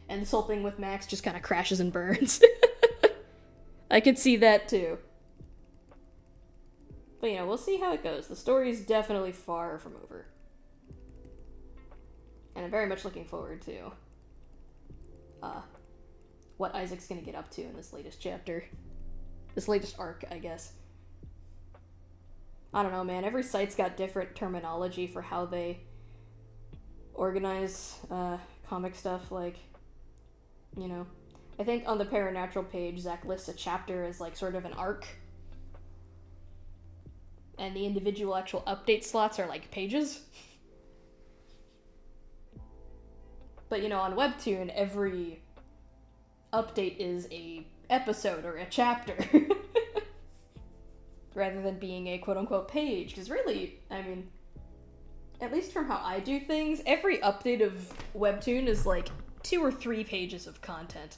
Speaker 1: And this whole thing with Max just kind of crashes and burns. I could see that, too. But, you know, we'll see how it goes. The story's definitely far from over. And I'm very much looking forward to what Isaac's gonna get up to in this latest chapter. This latest arc, I guess. I don't know, man. Every site's got different terminology for how they organize comic stuff. Like, you know, I think on the Paranatural page, Zach lists a chapter as, like, sort of an arc. And the individual actual update slots are, like, pages. But, you know, on Webtoon, every update is a episode or a chapter. Rather than being a quote-unquote page. Because really, I mean, at least from how I do things, every update of Webtoon is like 2 or 3 pages of content.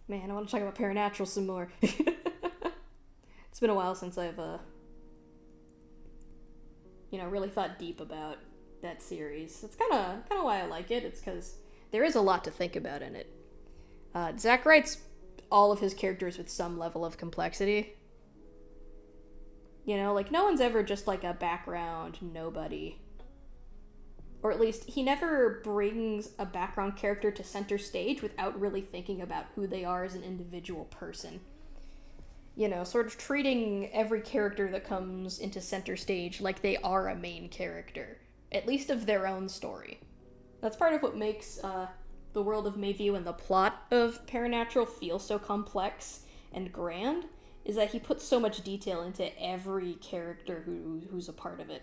Speaker 1: Man, I want to talk about Paranatural some more. It's been a while since I've, you know, really thought deep about that series. It's kind of why I like it. It's because there is a lot to think about in it. Zach writes all of his characters with some level of complexity. You know, like, no one's ever just, like, a background nobody. Or at least, he never brings a background character to center stage without really thinking about who they are as an individual person. You know, sort of treating every character that comes into center stage like they are a main character. At least of their own story. That's part of what makes the world of Mayview and the plot of Paranatural feel so complex and grand, is that he puts so much detail into every character who's a part of it.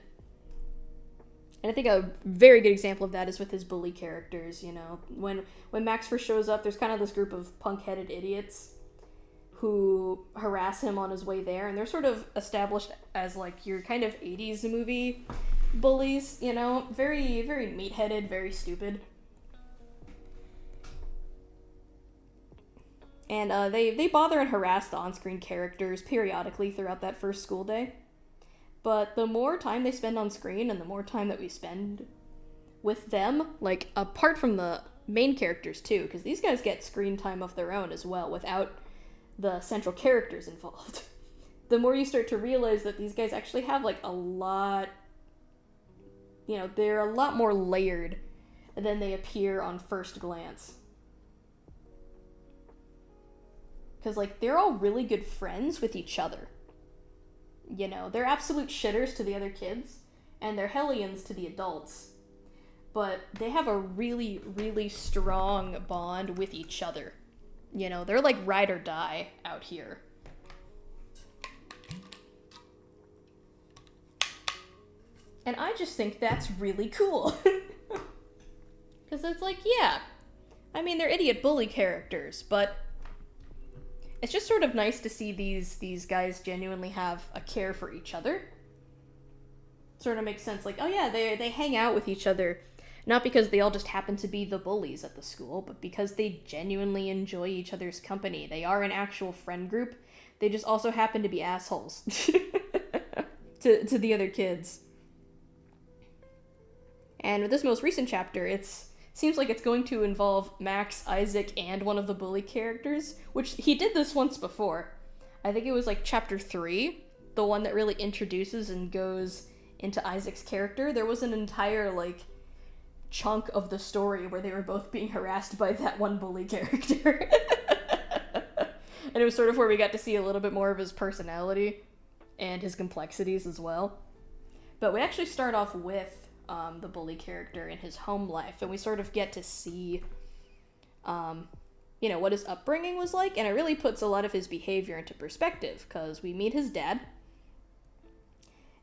Speaker 1: And I think a very good example of that is with his bully characters, you know. When Max first shows up, there's kind of this group of punk-headed idiots who harass him on his way there, and they're sort of established as, like, your kind of 80s movie bullies, you know. Very, very meat-headed, very stupid. And they bother and harass the on-screen characters periodically throughout that first school day. But the more time they spend on screen and the more time that we spend with them, like, apart from the main characters too, because these guys get screen time of their own as well without the central characters involved, the more you start to realize that these guys actually have, like, a lot, you know, they're a lot more layered than they appear on first glance. Because, like, they're all really good friends with each other. You know, they're absolute shitters to the other kids, and they're hellions to the adults. But they have a really, really strong bond with each other. You know, they're like ride or die out here. And I just think that's really cool. Because it's like, yeah, I mean, they're idiot bully characters, but it's just sort of nice to see these guys genuinely have a care for each other. Sort of makes sense, like, oh yeah, they hang out with each other, Not because they all just happen to be the bullies at the school, but because they genuinely enjoy each other's company. They are an actual friend group. They just also happen to be assholes to the other kids. And with this most recent chapter, it seems like it's going to involve Max, Isaac, and one of the bully characters, which he did this once before. I think it was like chapter 3, the one that really introduces and goes into Isaac's character. There was an entire, like, chunk of the story where they were both being harassed by that one bully character. And it was sort of where we got to see a little bit more of his personality and his complexities as well. But we actually start off with the bully character in his home life, and we sort of get to see, what his upbringing was like, and it really puts a lot of his behavior into perspective, because we meet his dad,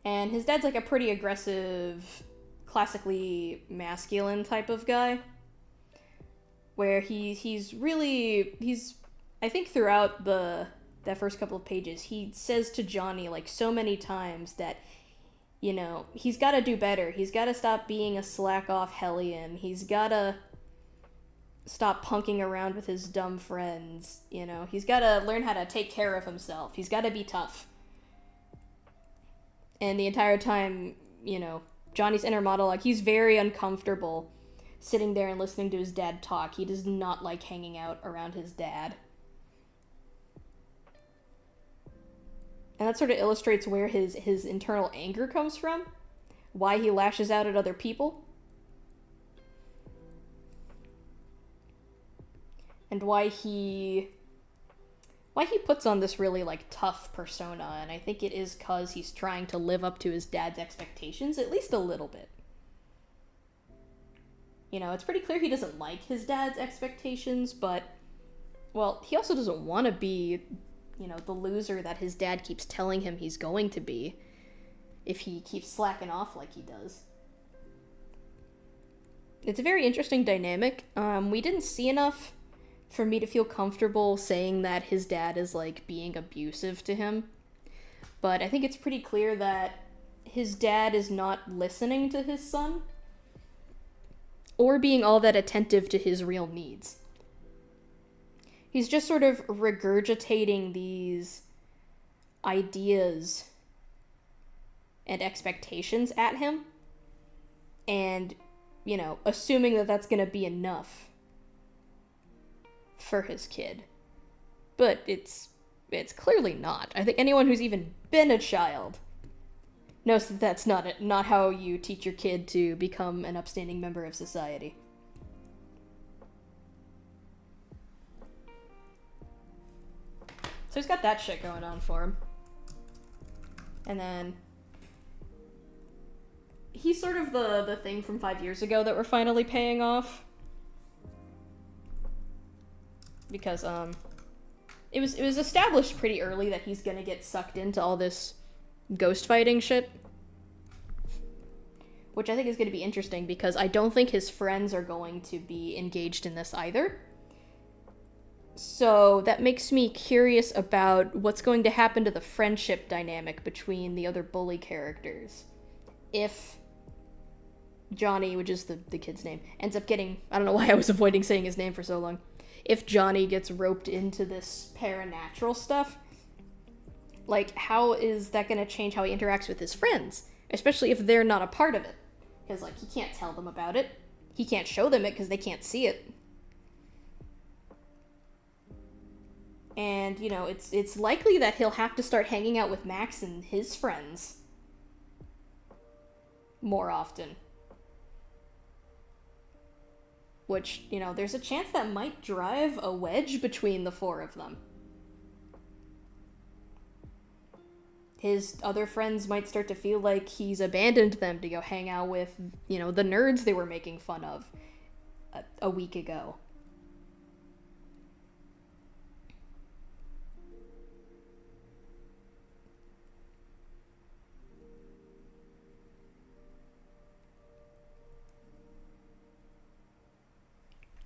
Speaker 1: and his dad's like a pretty aggressive, classically masculine type of guy, where he's I think throughout that first couple of pages, he says to Johnny, like, so many times that, he's got to do better. He's got to stop being a slack-off hellion. He's got to stop punking around with his dumb friends, He's got to learn how to take care of himself. He's got to be tough. And the entire time, Johnny's inner monologue, he's very uncomfortable sitting there and listening to his dad talk. He does not like hanging out around his dad. And that sort of illustrates where his internal anger comes from, why he lashes out at other people, and why he puts on this really, like, tough persona. And I think it is because he's trying to live up to his dad's expectations, at least a little bit. It's pretty clear he doesn't like his dad's expectations, but, well, he also doesn't want to be, the loser that his dad keeps telling him he's going to be if he keeps slacking off like he does. It's a very interesting dynamic. We didn't see enough for me to feel comfortable saying that his dad is, like, being abusive to him. But I think it's pretty clear that his dad is not listening to his son or being all that attentive to his real needs. He's just sort of regurgitating these ideas and expectations at him and, assuming that that's going to be enough for his kid. But it's clearly not. I think anyone who's even been a child knows that that's not how you teach your kid to become an upstanding member of society. So he's got that shit going on for him. And then he's sort of the thing from 5 years ago that we're finally paying off. Because it was established pretty early that he's gonna get sucked into all this ghost fighting shit. Which I think is gonna be interesting because I don't think his friends are going to be engaged in this either. So that makes me curious about what's going to happen to the friendship dynamic between the other bully characters. If Johnny, which is the kid's name, ends up getting... I don't know why I was avoiding saying his name for so long. If Johnny gets roped into this paranatural stuff, like, how is that going to change how he interacts with his friends? Especially if they're not a part of it. Because, like, he can't tell them about it. He can't show them it because they can't see it. And, it's likely that he'll have to start hanging out with Max and his friends more often. Which, there's a chance that might drive a wedge between the four of them. His other friends might start to feel like he's abandoned them to go hang out with, the nerds they were making fun of a week ago.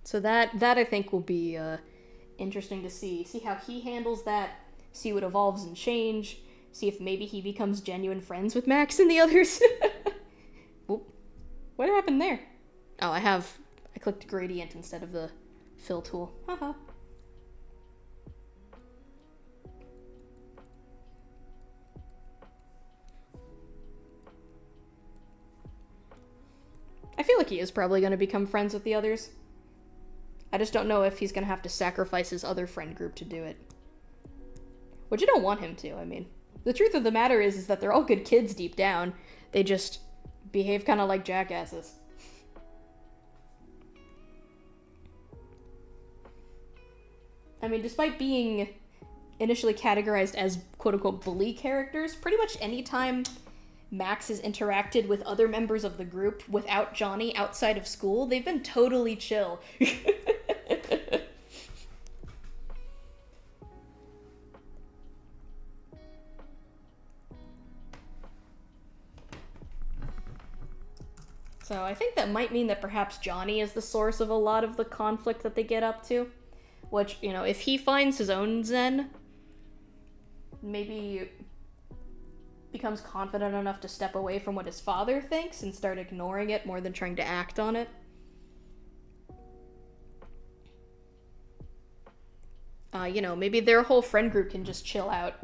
Speaker 1: So that I think will be interesting to see. See how he handles that, see what evolves and change, see if maybe he becomes genuine friends with Max and the others. Whoop. What happened there? Oh, I clicked gradient instead of the fill tool. Haha. I feel like he is probably going to become friends with the others. I just don't know if he's going to have to sacrifice his other friend group to do it. Which I don't want him to, I mean. The truth of the matter is that they're all good kids deep down. They just behave kind of like jackasses. I mean, despite being initially categorized as quote-unquote bully characters, pretty much any time Max has interacted with other members of the group without Johnny outside of school, they've been totally chill. So I think that might mean that perhaps Johnny is the source of a lot of the conflict that they get up to. Which, you know, if he finds his own zen, maybe becomes confident enough to step away from what his father thinks and start ignoring it more than trying to act on it. You know, maybe their whole friend group can just chill out.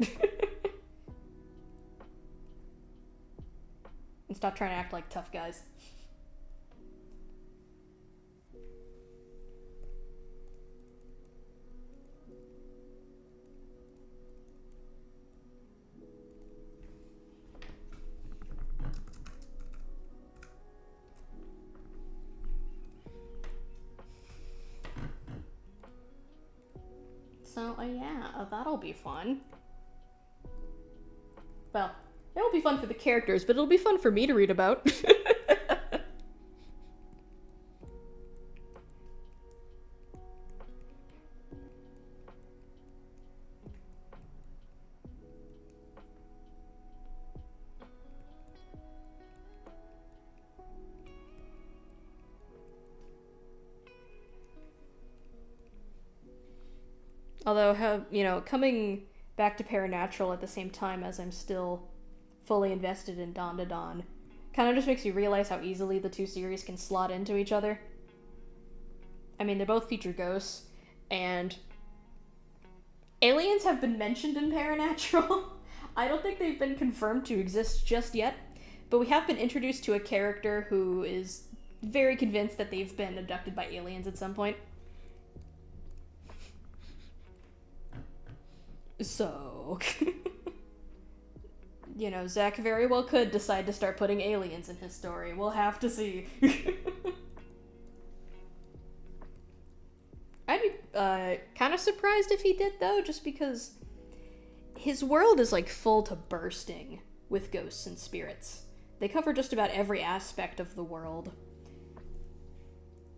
Speaker 1: And stop trying to act like tough guys. So, yeah, that'll be fun. Well, it won't be fun for the characters, but it'll be fun for me to read about. Although, you know, coming back to Paranatural at the same time as I'm still fully invested in Dawn to Dawn kind of just makes you realize how easily the two series can slot into each other. I mean, they both feature ghosts, and aliens have been mentioned in Paranatural. I don't think they've been confirmed to exist just yet, but we have been introduced to a character who is very convinced that they've been abducted by aliens at some point. So, you know, Zach very well could decide to start putting aliens in his story. We'll have to see. I'd be kind of surprised if he did, though, just because his world is, like, full to bursting with ghosts and spirits. They cover just about every aspect of the world.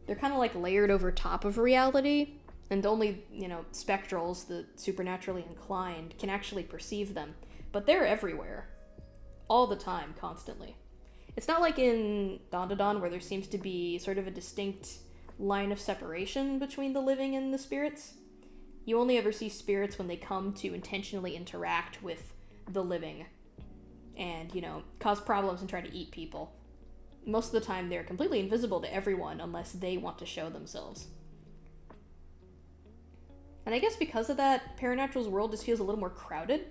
Speaker 1: They're kind of, like, layered over top of reality. And only, you know, spectrals, the supernaturally inclined, can actually perceive them. But they're everywhere. All the time, constantly. It's not like in Dawn to Dawn where there seems to be sort of a distinct line of separation between the living and the spirits. You only ever see spirits when they come to intentionally interact with the living. And, you know, cause problems and try to eat people. Most of the time they're completely invisible to everyone unless they want to show themselves. And I guess because of that, Paranatural's world just feels a little more crowded,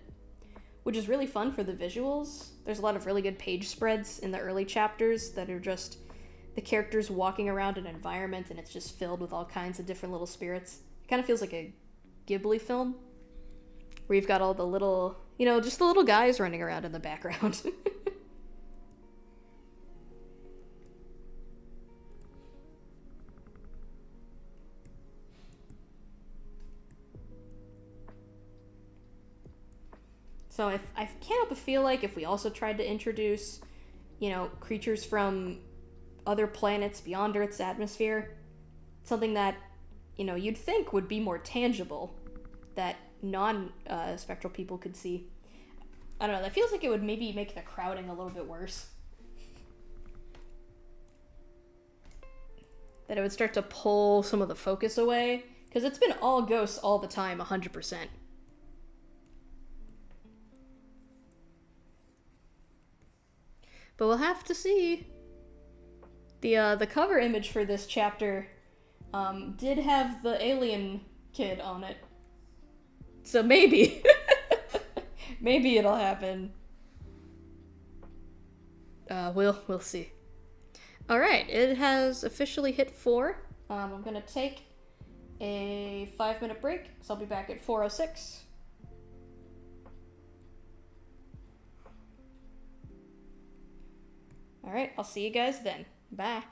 Speaker 1: which is really fun for the visuals. There's a lot of really good page spreads in the early chapters that are just the characters walking around an environment and it's just filled with all kinds of different little spirits. It kind of feels like a Ghibli film, where you've got all the little, you know, just the little guys running around in the background. So I can't help but feel like if we also tried to introduce, you know, creatures from other planets beyond Earth's atmosphere, something that, you know, you'd think would be more tangible, that non-spectral people could see. I don't know, that feels like it would maybe make the crowding a little bit worse. That it would start to pull some of the focus away, because it's been all ghosts all the time, 100%. But we'll have to see. The cover image for this chapter did have the alien kid on it. So maybe. Maybe it'll happen. We'll see. Alright, it has officially hit 4. I'm gonna take a 5-minute break, so I'll be back at 4:06. Alright, I'll see you guys then. Bye.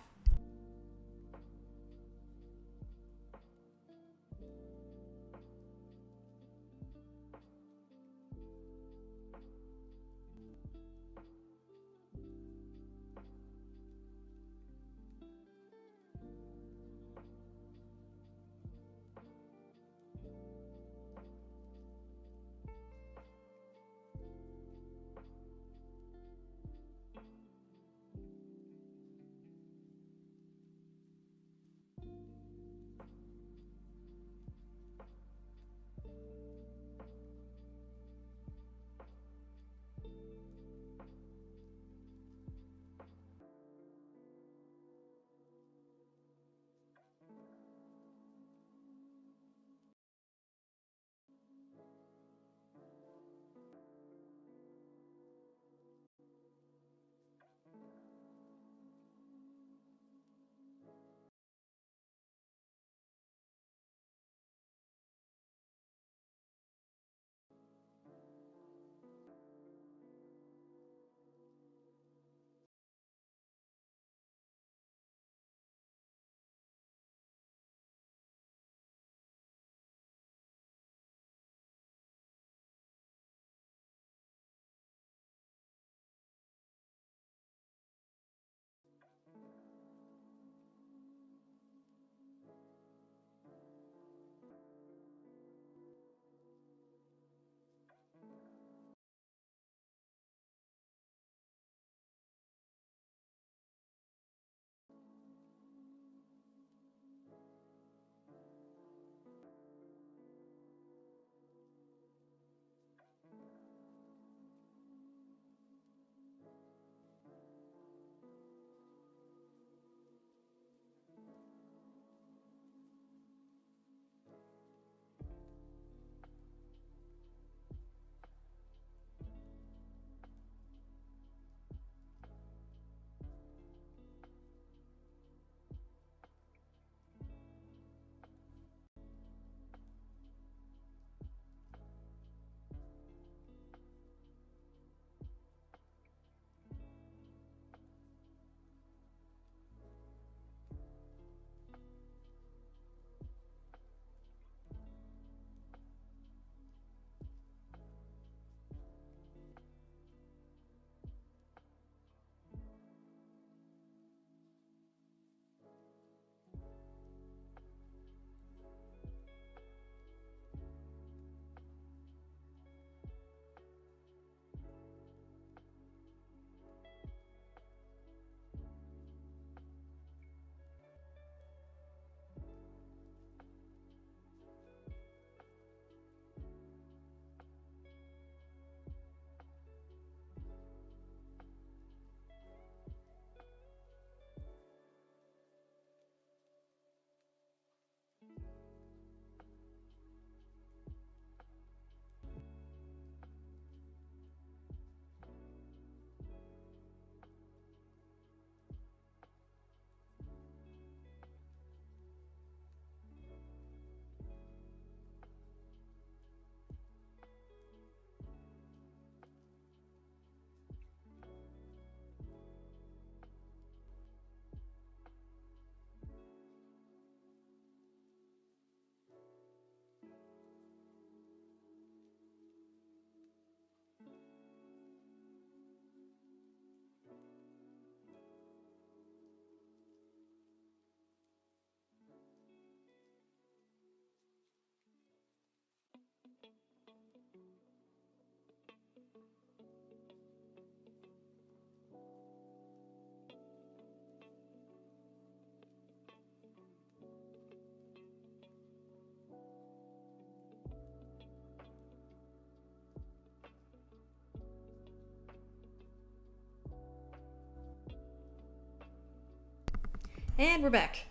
Speaker 1: And we're back.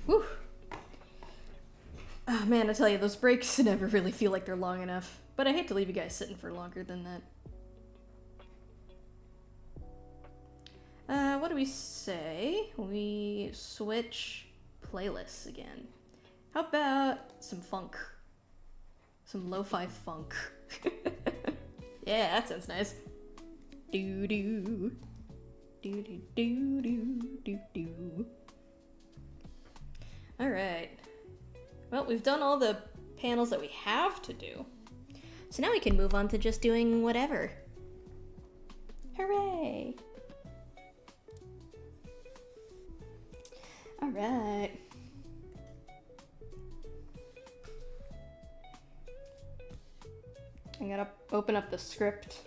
Speaker 1: Whew. Oh man, I tell you, those breaks never really feel like they're long enough. But I hate to leave you guys sitting for longer than that. What do we say? We switch playlists again. How about some funk? Some lo-fi funk. Yeah, that sounds nice. Do-do. Do-do-do-do-do-do. Alright. Well, we've done all the panels that we have to do. So now we can move on to just doing whatever. Hooray! Alright. I gotta open up the script.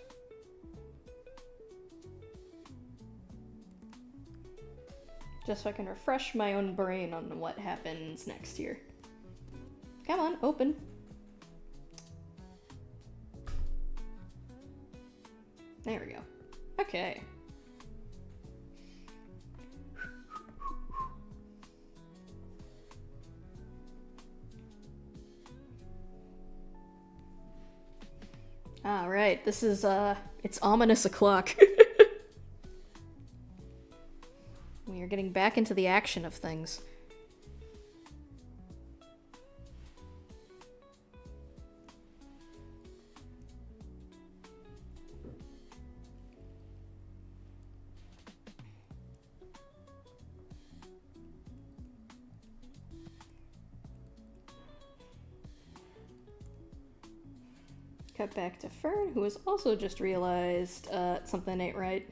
Speaker 1: Just so I can refresh my own brain on what happens next here. Come on, open. There we go. Okay. Alright, this is, it's ominous o'clock. We are getting back into the action of things. Cut back to Fern, who has also just realized something ain't right.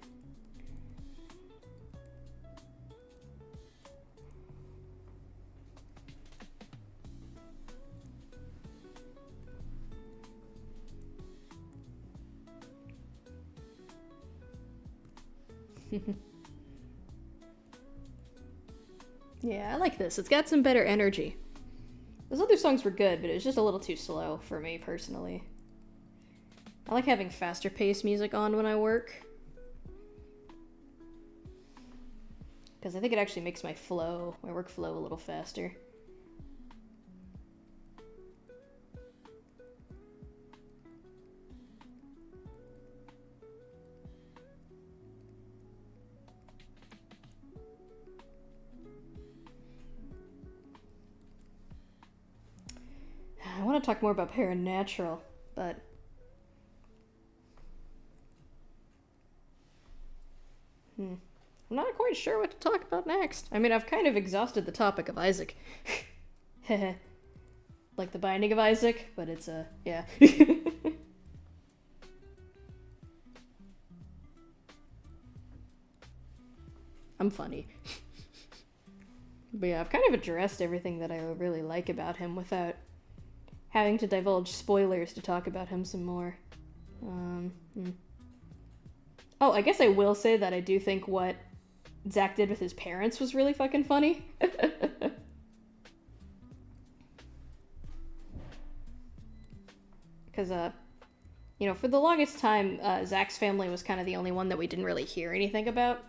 Speaker 1: Yeah, I like this. It's got some better energy. Those other songs were good, but it was just a little too slow for me personally. I like having faster paced music on when I work. Because I think it actually makes my work flow a little faster. I want to talk more about Paranatural, but I'm not quite sure what to talk about next. I mean, I've kind of exhausted the topic of Isaac. Like The Binding of Isaac, but it's yeah. I'm funny. But yeah, I've kind of addressed everything that I really like about him without having to divulge spoilers to talk about him some more. Oh, I guess I will say that I do think what Zach did with his parents was really fucking funny. Because, you know, for the longest time, Zach's family was kind of the only one that we didn't really hear anything about.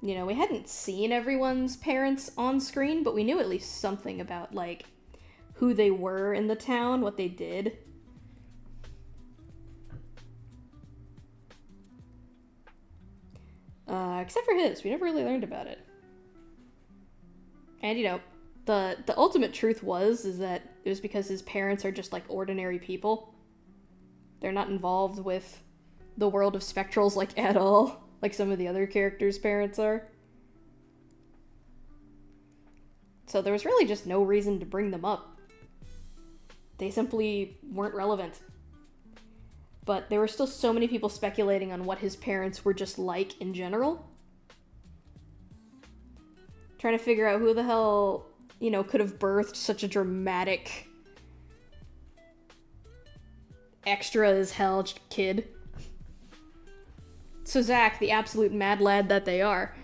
Speaker 1: You know, we hadn't seen everyone's parents on screen, but we knew at least something about, like, who they were in the town, what they did. Except for his. We never really learned about it. And, you know, the ultimate truth is that it was because his parents are just, like, ordinary people. They're not involved with the world of spectrals, like, at all. Like some of the other characters' parents are. So there was really just no reason to bring them up. They simply weren't relevant. But there were still so many people speculating on what his parents were just like in general. Trying to figure out who the hell, you know, could have birthed such a dramatic, extra as hell kid. So Zach, the absolute mad lad that they are,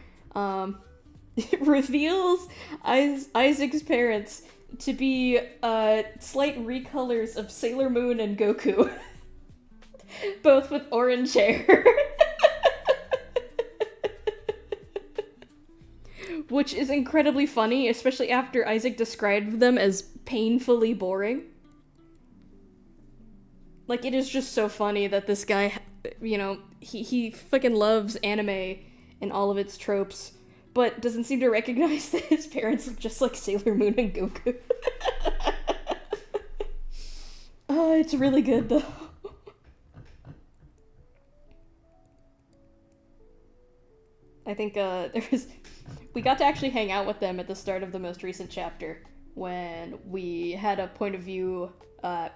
Speaker 1: reveals Isaac's parents to be slight recolors of Sailor Moon and Goku. Both with orange hair. which is incredibly funny, especially after Isaac described them as painfully boring. Like, it is just so funny that this guy, you know, he fucking loves anime and all of its tropes, but doesn't seem to recognize that his parents look just like Sailor Moon and Goku. Oh, it's really good, though. I think, we got to actually hang out with them at the start of the most recent chapter, when we had a point of view,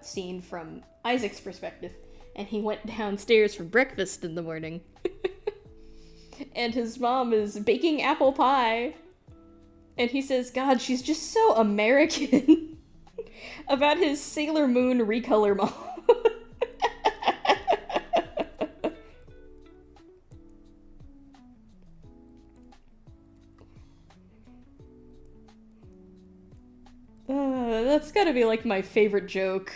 Speaker 1: scene from Isaac's perspective, and he went downstairs for breakfast in the morning. And his mom is baking apple pie, and he says, God, she's just so American, about his Sailor Moon recolor mom. That's gotta be like my favorite joke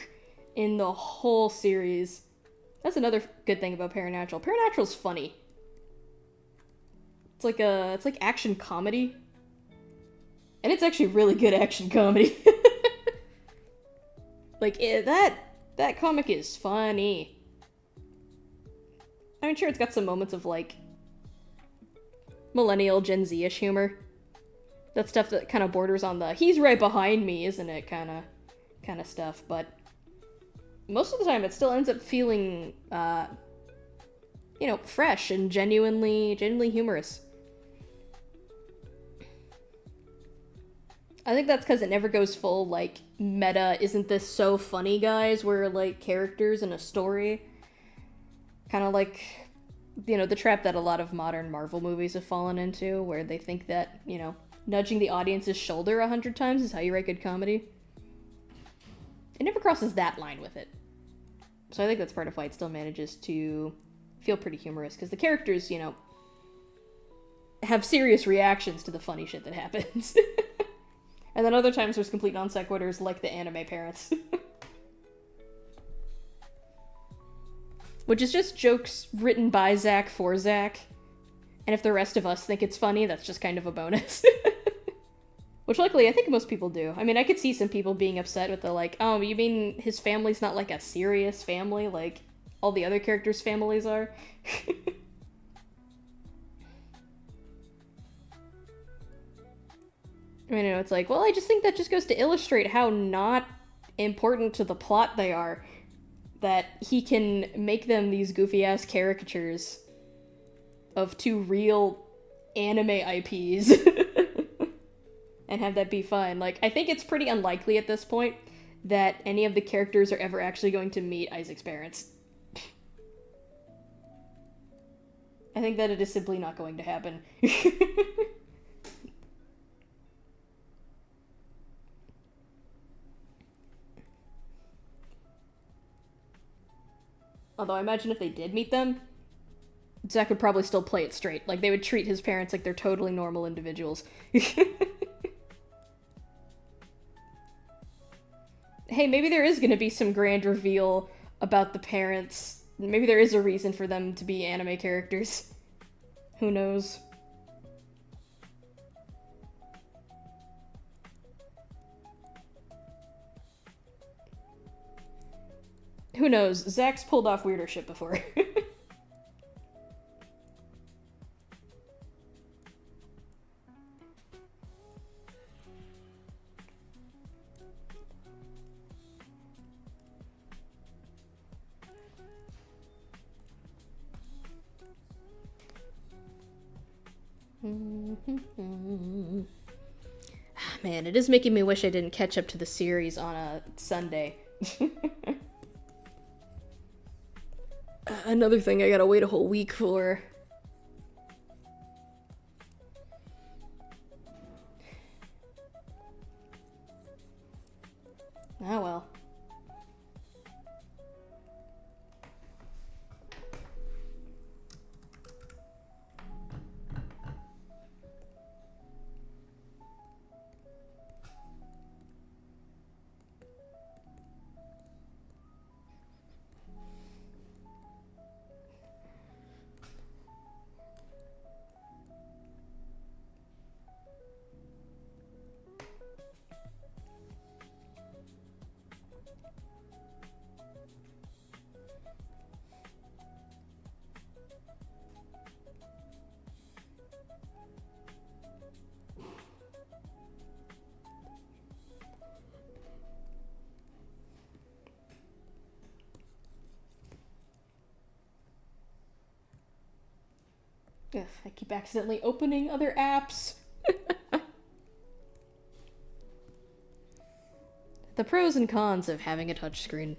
Speaker 1: in the whole series. That's another good thing about Paranatural. Paranatural's funny. It's like action comedy. And it's actually really good action comedy. Like, that comic is funny. I'm sure it's got some moments of, like, millennial Gen Z-ish humor. That stuff that kind of borders on the he's right behind me, isn't it, kind of stuff, but most of the time it still ends up feeling, you know, fresh and genuinely humorous. I think that's because it never goes full, like, meta, isn't this so funny, guys, where, like, characters in a story, kind of like, you know, the trap that a lot of modern Marvel movies have fallen into, where they think that, you know, nudging the audience's shoulder 100 times is how you write good comedy. It never crosses that line with it. So I think that's part of why it still manages to feel pretty humorous, because the characters, you know, have serious reactions to the funny shit that happens. And then other times there's complete non sequiturs like the anime parents. Which is just jokes written by Zach for Zach. And if the rest of us think it's funny, that's just kind of a bonus. Which luckily I think most people do. I mean, I could see some people being upset with the like, oh, you mean his family's not like a serious family like all the other characters' families are? I mean, you know, it's like, well, I just think that just goes to illustrate how not important to the plot they are. That he can make them these goofy-ass caricatures of two real anime IPs and have that be fun. Like, I think it's pretty unlikely at this point that any of the characters are ever actually going to meet Isaac's parents. I think that it is simply not going to happen. Although I imagine if they did meet them, Zach would probably still play it straight. Like, they would treat his parents like they're totally normal individuals. Hey, maybe there is going to be some grand reveal about the parents. Maybe there is a reason for them to be anime characters. Who knows? Who knows? Zach's pulled off weirder shit before. Man, it is making me wish I didn't catch up to the series on a Sunday. Another thing I gotta wait a whole week for. Ah, well. Ugh, I keep accidentally opening other apps. The pros and cons of having a touchscreen.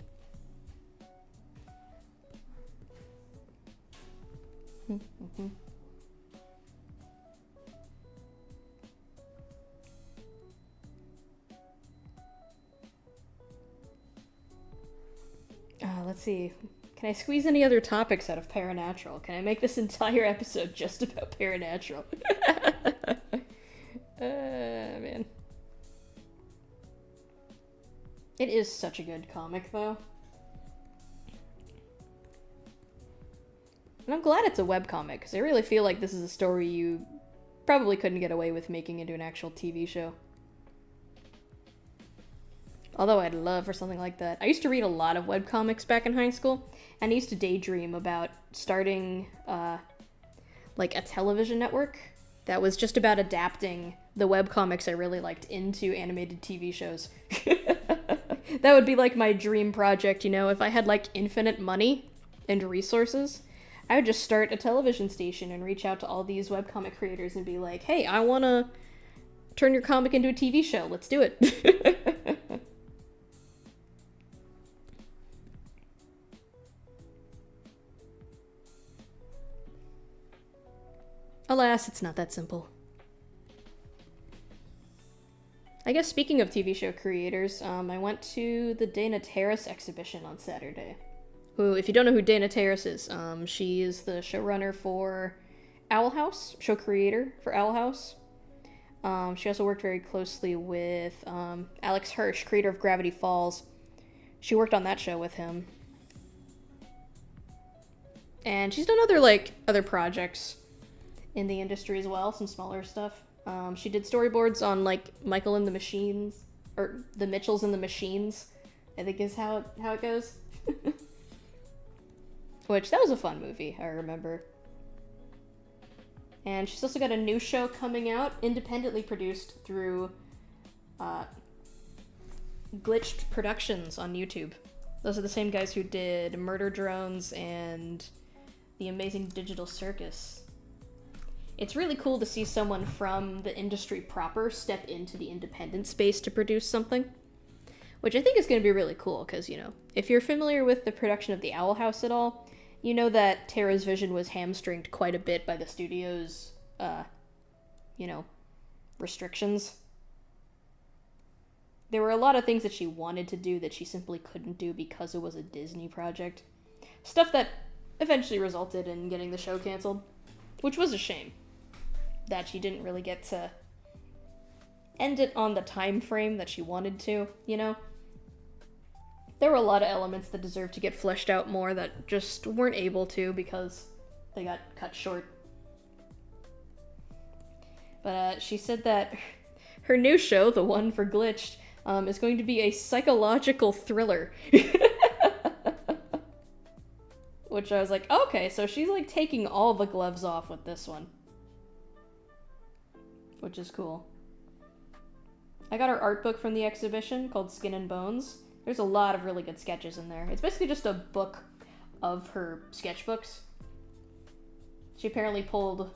Speaker 1: Let's see. Can I squeeze any other topics out of Paranatural? Can I make this entire episode just about Paranatural? Man. It is such a good comic, though. And I'm glad it's a webcomic, because I really feel like this is a story you probably couldn't get away with making into an actual TV show. Although I'd love for something like that. I used to read a lot of webcomics back in high school, and I used to daydream about starting, like, a television network that was just about adapting the webcomics I really liked into animated TV shows. That would be, like, my dream project, you know? If I had, like, infinite money and resources, I would just start a television station and reach out to all these webcomic creators and be like, hey, I want to turn your comic into a TV show. Let's do it. Alas, it's not that simple. I guess speaking of TV show creators, I went to the Dana Terrace exhibition on Saturday. Who, if you don't know who Dana Terrace is, she is the showrunner for Owl House, show creator for Owl House. She also worked very closely with Alex Hirsch, creator of Gravity Falls. She worked on that show with him. And she's done other projects in the industry as well, some smaller stuff. She did storyboards on, like, Michael and the Machines, or The Mitchells and the Machines, I think is how it goes. Which, that was a fun movie, I remember. And she's also got a new show coming out, independently produced through Glitched Productions on YouTube. Those are the same guys who did Murder Drones and The Amazing Digital Circus. It's really cool to see someone from the industry proper step into the independent space to produce something. Which I think is going to be really cool, because, you know, if you're familiar with the production of The Owl House at all, you know that Tara's vision was hamstringed quite a bit by the studio's, restrictions. There were a lot of things that she wanted to do that she simply couldn't do because it was a Disney project. Stuff that eventually resulted in getting the show canceled, which was a shame. That she didn't really get to end it on the time frame that she wanted to, you know? There were a lot of elements that deserved to get fleshed out more that just weren't able to because they got cut short. But she said that her new show, the one for Glitched, is going to be a psychological thriller. Which I was like, okay, so she's like taking all the gloves off with this one. Which is cool. I got her art book from the exhibition called Skin and Bones. There's a lot of really good sketches in there. It's basically just a book of her sketchbooks. She apparently pulled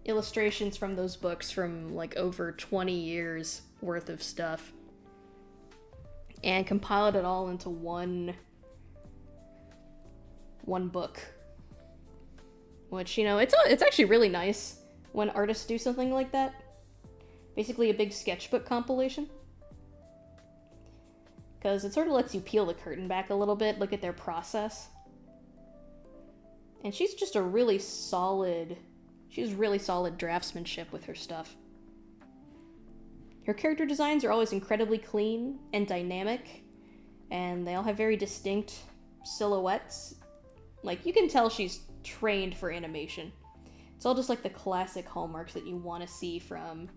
Speaker 1: illustrations from those books from like over 20 years worth of stuff and compiled it all into one book. Which, you know, it's actually really nice when artists do something like that. Basically a big sketchbook compilation. Because it sort of lets you peel the curtain back a little bit, look at their process. And she's just a really solid... She has really solid draftsmanship with her stuff. Her character designs are always incredibly clean and dynamic, and they all have very distinct silhouettes. Like, you can tell she's trained for animation. It's all just like the classic hallmarks that you want to see from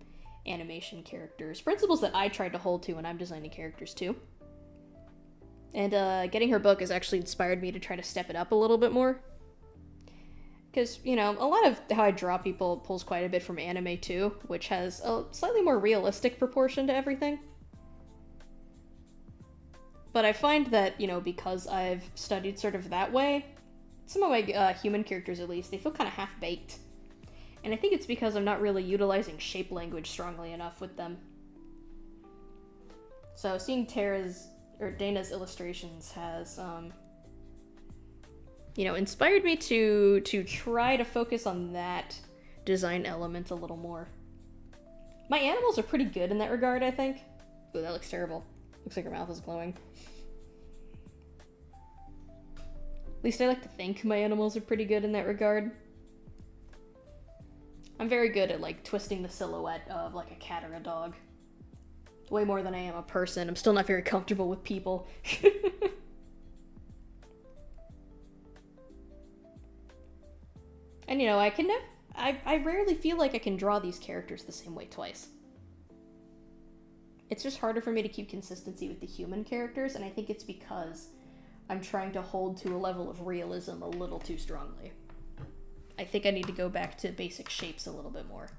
Speaker 1: animation characters. Principles that I tried to hold to when I'm designing characters too. And getting her book has actually inspired me to try to step it up a little bit more. Because, you know, a lot of how I draw people pulls quite a bit from anime too, which has a slightly more realistic proportion to everything. But I find that, you know, because I've studied sort of that way, some of my human characters at least, they feel kind of half-baked. And I think it's because I'm not really utilizing shape language strongly enough with them. So seeing Dana's illustrations has, you know, inspired me to try to focus on that design element a little more. My animals are pretty good in that regard, I think. Ooh, that looks terrible. Looks like her mouth is glowing. At least I like to think my animals are pretty good in that regard. I'm very good at, like, twisting the silhouette of, like, a cat or a dog. Way more than I am a person. I'm still not very comfortable with people. And, you know, I rarely feel like I can draw these characters the same way twice. It's just harder for me to keep consistency with the human characters, and I think it's because I'm trying to hold to a level of realism a little too strongly. I think I need to go back to basic shapes a little bit more.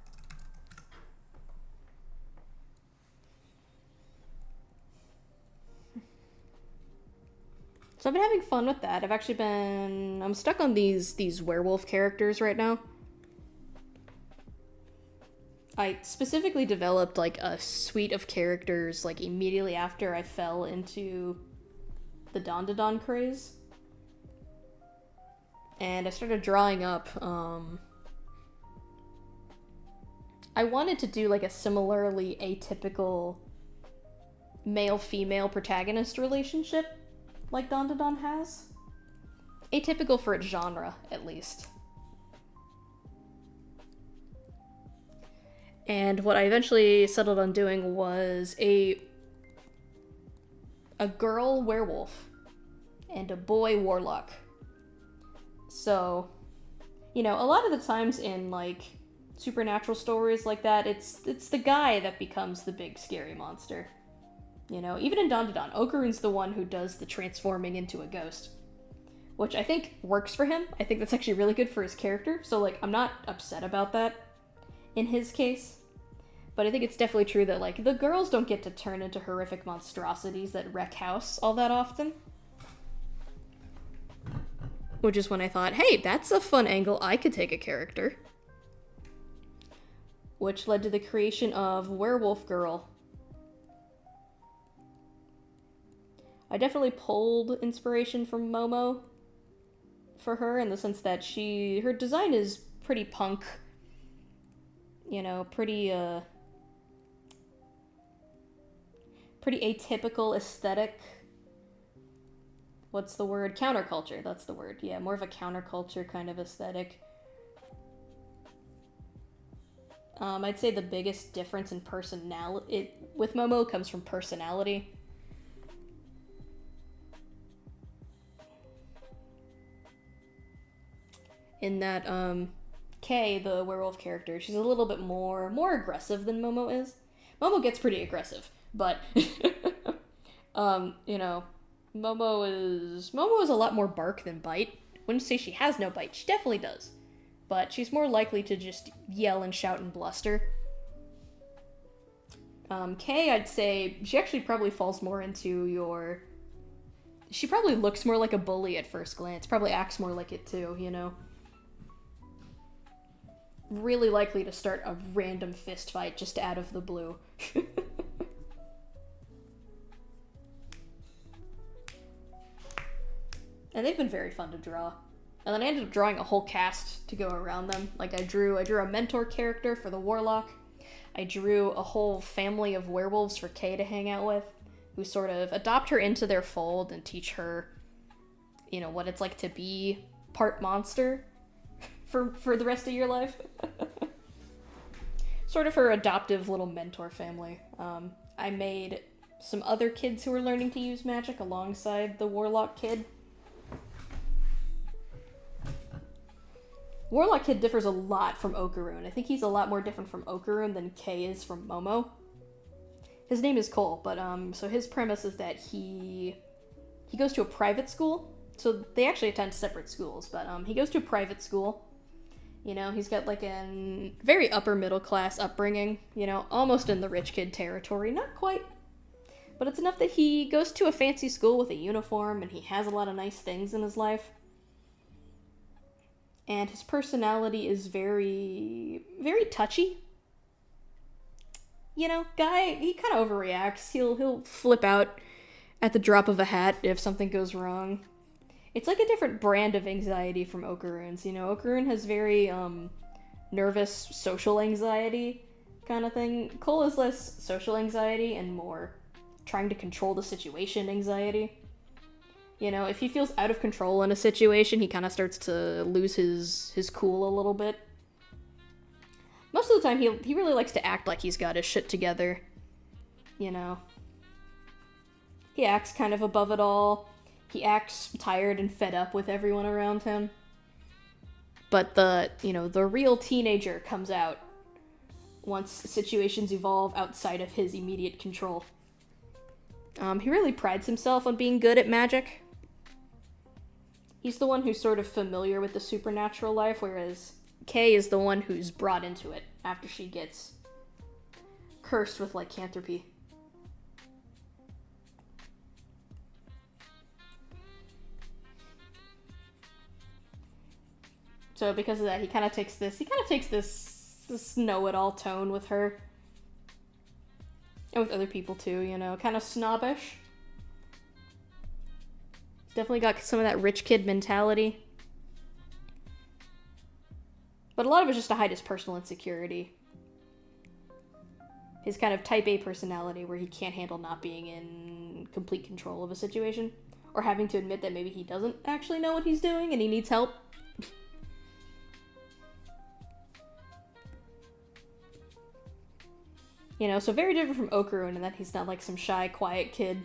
Speaker 1: So I've been having fun with that. I'm stuck on these werewolf characters right now. I specifically developed, like, a suite of characters, like, immediately after I fell into the Don craze. And I started drawing up, I wanted to do, like, a similarly atypical male-female protagonist relationship like Don has. Atypical for its genre, at least. And what I eventually settled on doing was a girl werewolf and a boy warlock. So, you know, a lot of the times in, like, supernatural stories like that, it's the guy that becomes the big scary monster. You know, even in Don, Okarun's the one who does the transforming into a ghost, which I think works for him. I think that's actually really good for his character, so, like, I'm not upset about that in his case. But I think it's definitely true that, like, the girls don't get to turn into horrific monstrosities that wreck house all that often. Which is when I thought, hey, that's a fun angle I could take a character. Which led to the creation of Werewolf Girl. I definitely pulled inspiration from Momo for her in the sense that her design is pretty punk. You know, pretty atypical aesthetic. What's the word? Counterculture, that's the word. Yeah, more of a counterculture kind of aesthetic. I'd say the biggest difference in personality with Momo comes from personality. In that, Kay, the werewolf character, she's a little bit more aggressive than Momo is. Momo gets pretty aggressive, but, you know, Momo is a lot more bark than bite. Wouldn't say she has no bite, she definitely does. But she's more likely to just yell and shout and bluster. Kay, I'd say, she actually probably falls more into she probably looks more like a bully at first glance, probably acts more like it too, you know? Really likely to start a random fist fight just out of the blue. And they've been very fun to draw. And then I ended up drawing a whole cast to go around them. Like, I drew a mentor character for the warlock. I drew a whole family of werewolves for Kay to hang out with, who sort of adopt her into their fold and teach her, you know, what it's like to be part monster for the rest of your life. Sort of her adoptive little mentor family. I made some other kids who were learning to use magic alongside the warlock kid. Warlock Kid differs a lot from Okarun. I think he's a lot more different from Okarun than Kay is from Momo. His name is Cole, but so his premise is that he goes to a private school. So they actually attend separate schools, but he goes to a private school. You know, he's got like a very upper middle class upbringing, you know, almost in the rich kid territory. Not quite, but it's enough that he goes to a fancy school with a uniform and he has a lot of nice things in his life. and his personality is very, very touchy. You know, guy, he kind of overreacts. He'll flip out at the drop of a hat if something goes wrong. It's like a different brand of anxiety from Okarun's. You know, Okarun has very, nervous social anxiety kind of thing. Cole is less social anxiety and more trying to control the situation anxiety. You know, if he feels out of control in a situation, he kind of starts to lose his cool a little bit. Most of the time, he really likes to act like he's got his shit together. You know. He acts kind of above it all. He acts tired and fed up with everyone around him. But the real teenager comes out once situations evolve outside of his immediate control. He really prides himself on being good at magic. He's the one who's sort of familiar with the supernatural life, whereas Kay is the one who's brought into it after she gets cursed with lycanthropy. So because of that, he kind of takes this know-it-all tone with her. And with other people too, you know, kind of snobbish. Definitely got some of that rich kid mentality. But a lot of it's just to hide his personal insecurity. His kind of type A personality where he can't handle not being in complete control of a situation. Or having to admit that maybe he doesn't actually know what he's doing and he needs help. You know, so very different from Okarun in that he's not like some shy, quiet kid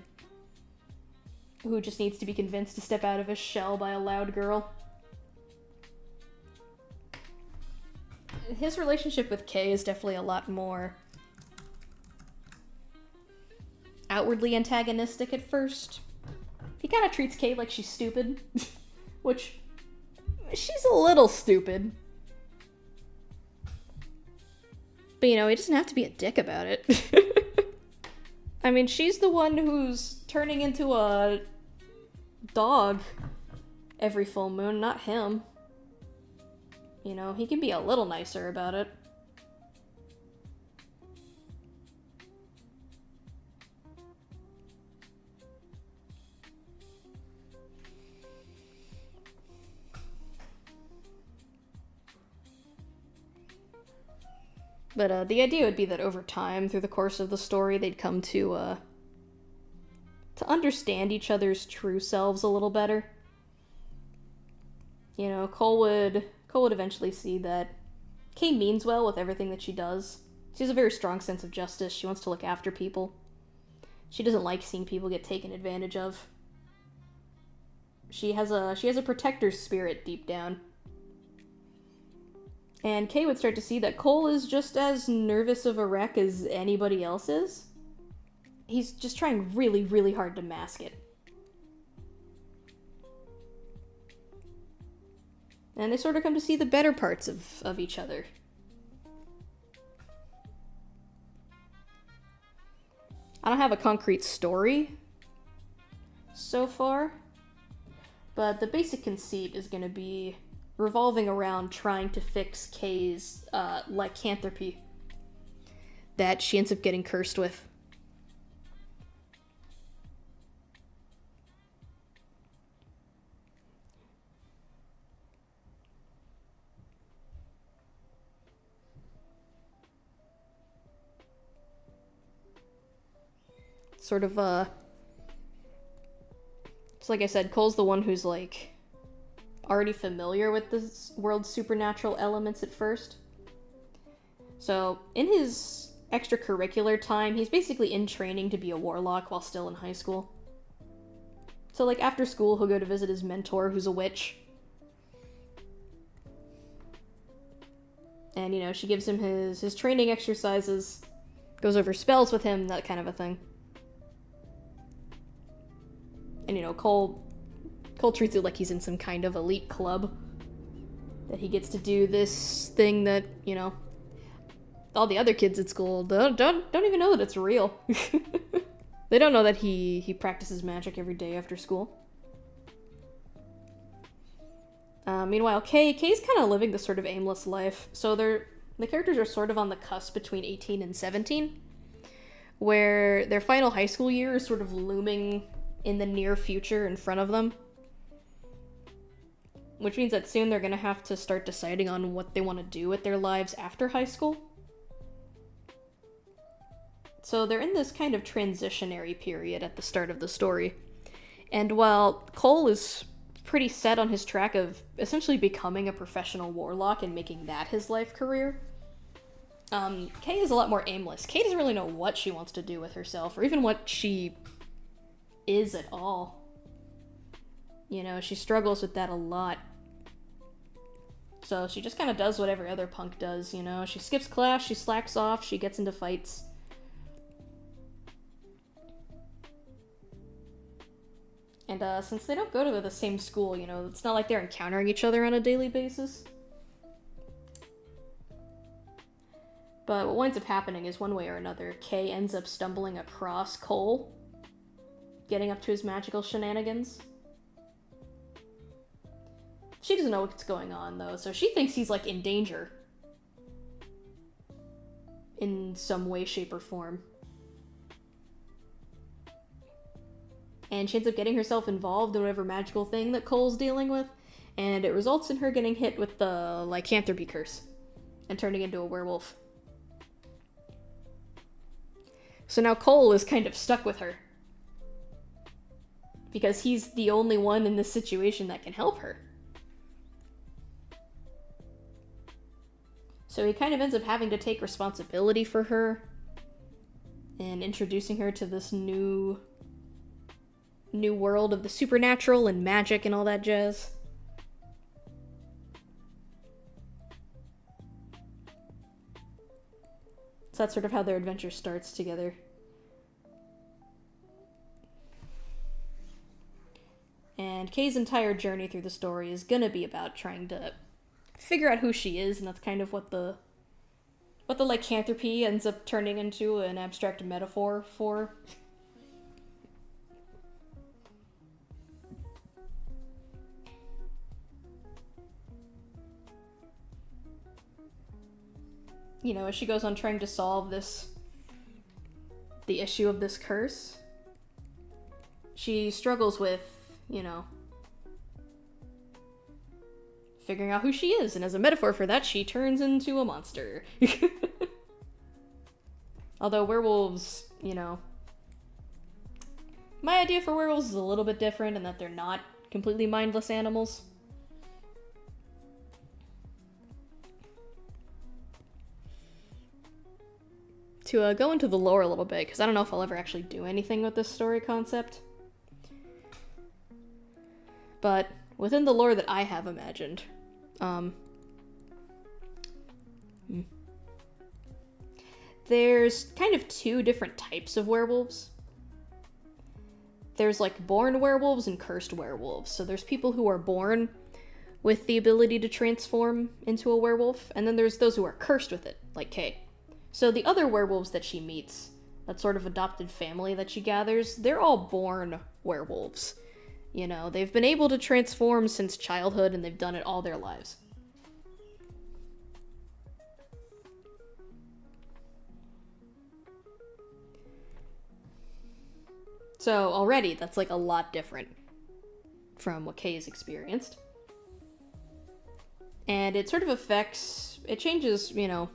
Speaker 1: who just needs to be convinced to step out of his shell by a loud girl. His relationship with Kay is definitely a lot more outwardly antagonistic at first. He kind of treats Kay like she's stupid, which she's a little stupid. But, you know, he doesn't have to be a dick about it. I mean, she's the one who's turning into a dog every full moon, not him. You know, he can be a little nicer about it. But the idea would be that over time, through the course of the story, they'd come to understand each other's true selves a little better. You know, Cole would eventually see that Kay means well with everything that she does. She has a very strong sense of justice. She wants to look after people. She doesn't like seeing people get taken advantage of. She has a protector's spirit deep down. And Kay would start to see that Cole is just as nervous of a wreck as anybody else is. He's just trying really, really hard to mask it. And they sort of come to see the better parts of each other. I don't have a concrete story so far, but the basic conceit is going to be revolving around trying to fix Kay's lycanthropy that she ends up getting cursed with. Sort of, it's like I said, Cole's the one who's, like, already familiar with this world's supernatural elements at first. So, in his extracurricular time, he's basically in training to be a warlock while still in high school. So, like, after school, he'll go to visit his mentor, who's a witch. And, you know, she gives him his training exercises, goes over spells with him, that kind of a thing. And, you know, Cole treats it like he's in some kind of elite club. That he gets to do this thing that, you know, all the other kids at school don't even know that it's real. They don't know that he practices magic every day after school. Meanwhile, Kay's kind of living this sort of aimless life. So the characters are sort of on the cusp between 18 and 17, where their final high school year is sort of looming in the near future in front of them. Which means that soon they're going to have to start deciding on what they want to do with their lives after high school. So they're in this kind of transitionary period at the start of the story. And while Cole is pretty set on his track of essentially becoming a professional warlock and making that his life career, Kay is a lot more aimless. Kay doesn't really know what she wants to do with herself, or even what she is at all. You know, she struggles with that a lot. So she just kind of does what every other punk does, you know? She skips class, she slacks off, she gets into fights. And since they don't go to the same school, you know, it's not like they're encountering each other on a daily basis. But what winds up happening is, one way or another, Kay ends up stumbling across Cole, getting up to his magical shenanigans. She doesn't know what's going on, though, so she thinks he's, like, in danger. In some way, shape, or form. And she ends up getting herself involved in whatever magical thing that Cole's dealing with, and it results in her getting hit with the lycanthropy curse and turning into a werewolf. So now Cole is kind of stuck with her, because he's the only one in this situation that can help her. So he kind of ends up having to take responsibility for her and introducing her to this new world of the supernatural and magic and all that jazz. So that's sort of how their adventure starts together. And Kay's entire journey through the story is gonna be about trying to figure out who she is, and that's kind of what the lycanthropy ends up turning into an abstract metaphor for. You know, as she goes on trying to solve the issue of this curse, she struggles with, you know, figuring out who she is, and as a metaphor for that, she turns into a monster. Although werewolves, you know, my idea for werewolves is a little bit different in that they're not completely mindless animals. To go into the lore a little bit, because I don't know if I'll ever actually do anything with this story concept. But within the lore that I have imagined, there's kind of two different types of werewolves. There's like born werewolves and cursed werewolves. So there's people who are born with the ability to transform into a werewolf, and then there's those who are cursed with it, like Kay. So the other werewolves that she meets, that sort of adopted family that she gathers, they're all born werewolves. You know, they've been able to transform since childhood, and they've done it all their lives. So already, that's like a lot different from what Kay has experienced. And it sort of affects, it changes, you know,